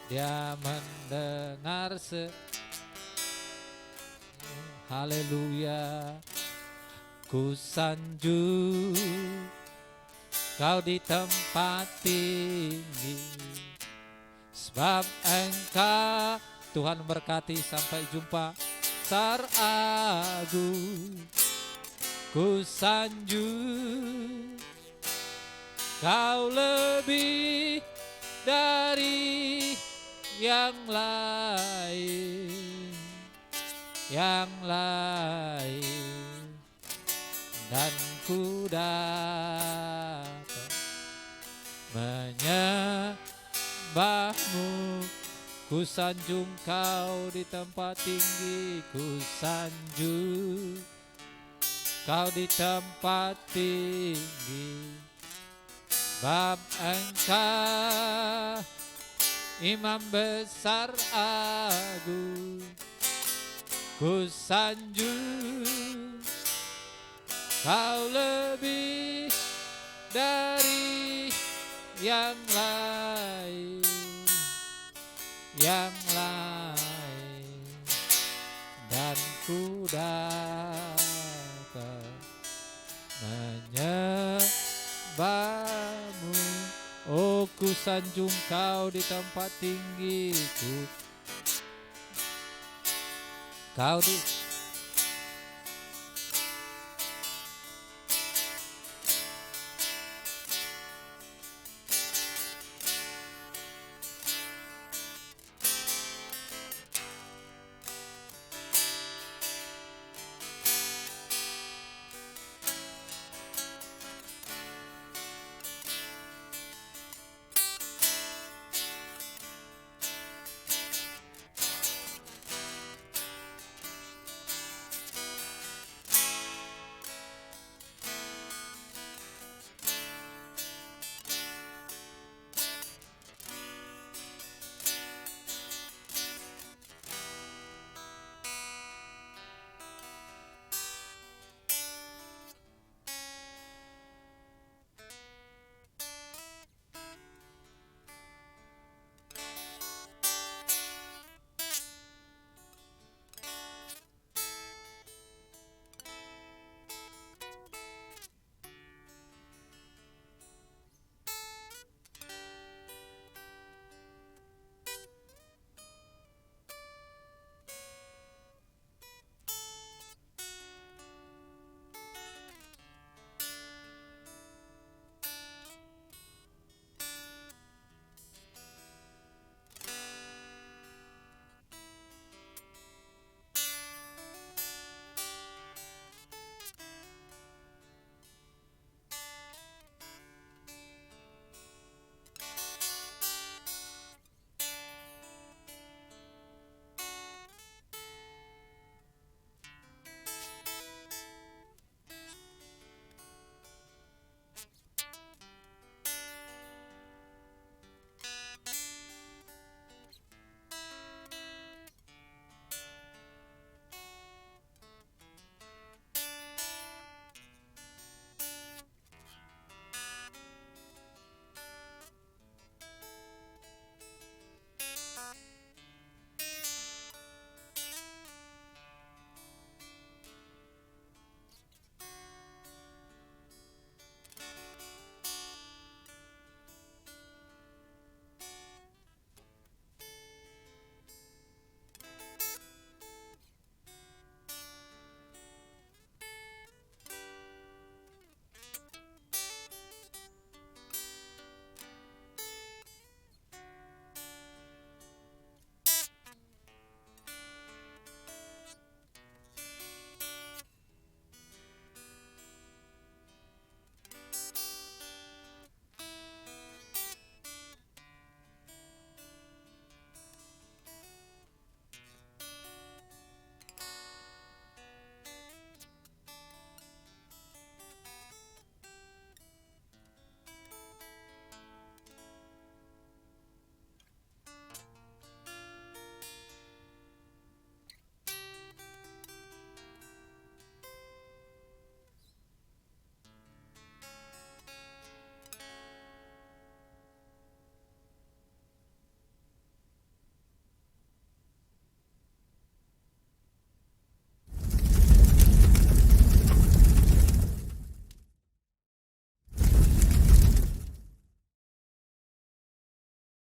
[SPEAKER 2] dia mendengar haleluya. Ku sanjung kau di tempat tinggi, sebab Engkau Tuhan berkati. Sampai jumpa, Sar Agung. Ku sanjung kau lebih dari yang lain, dan ku dapat menyembahmu. Ku sanjung kau di tempat tinggi, ku sanjung kau di tempat tinggi. Bab Engkau Imam besar agung, ku sanjung kau lebih dari yang lain, dan ku dapat menyembahmu. Oh, ku sanjung kau di tempat tinggi, kau di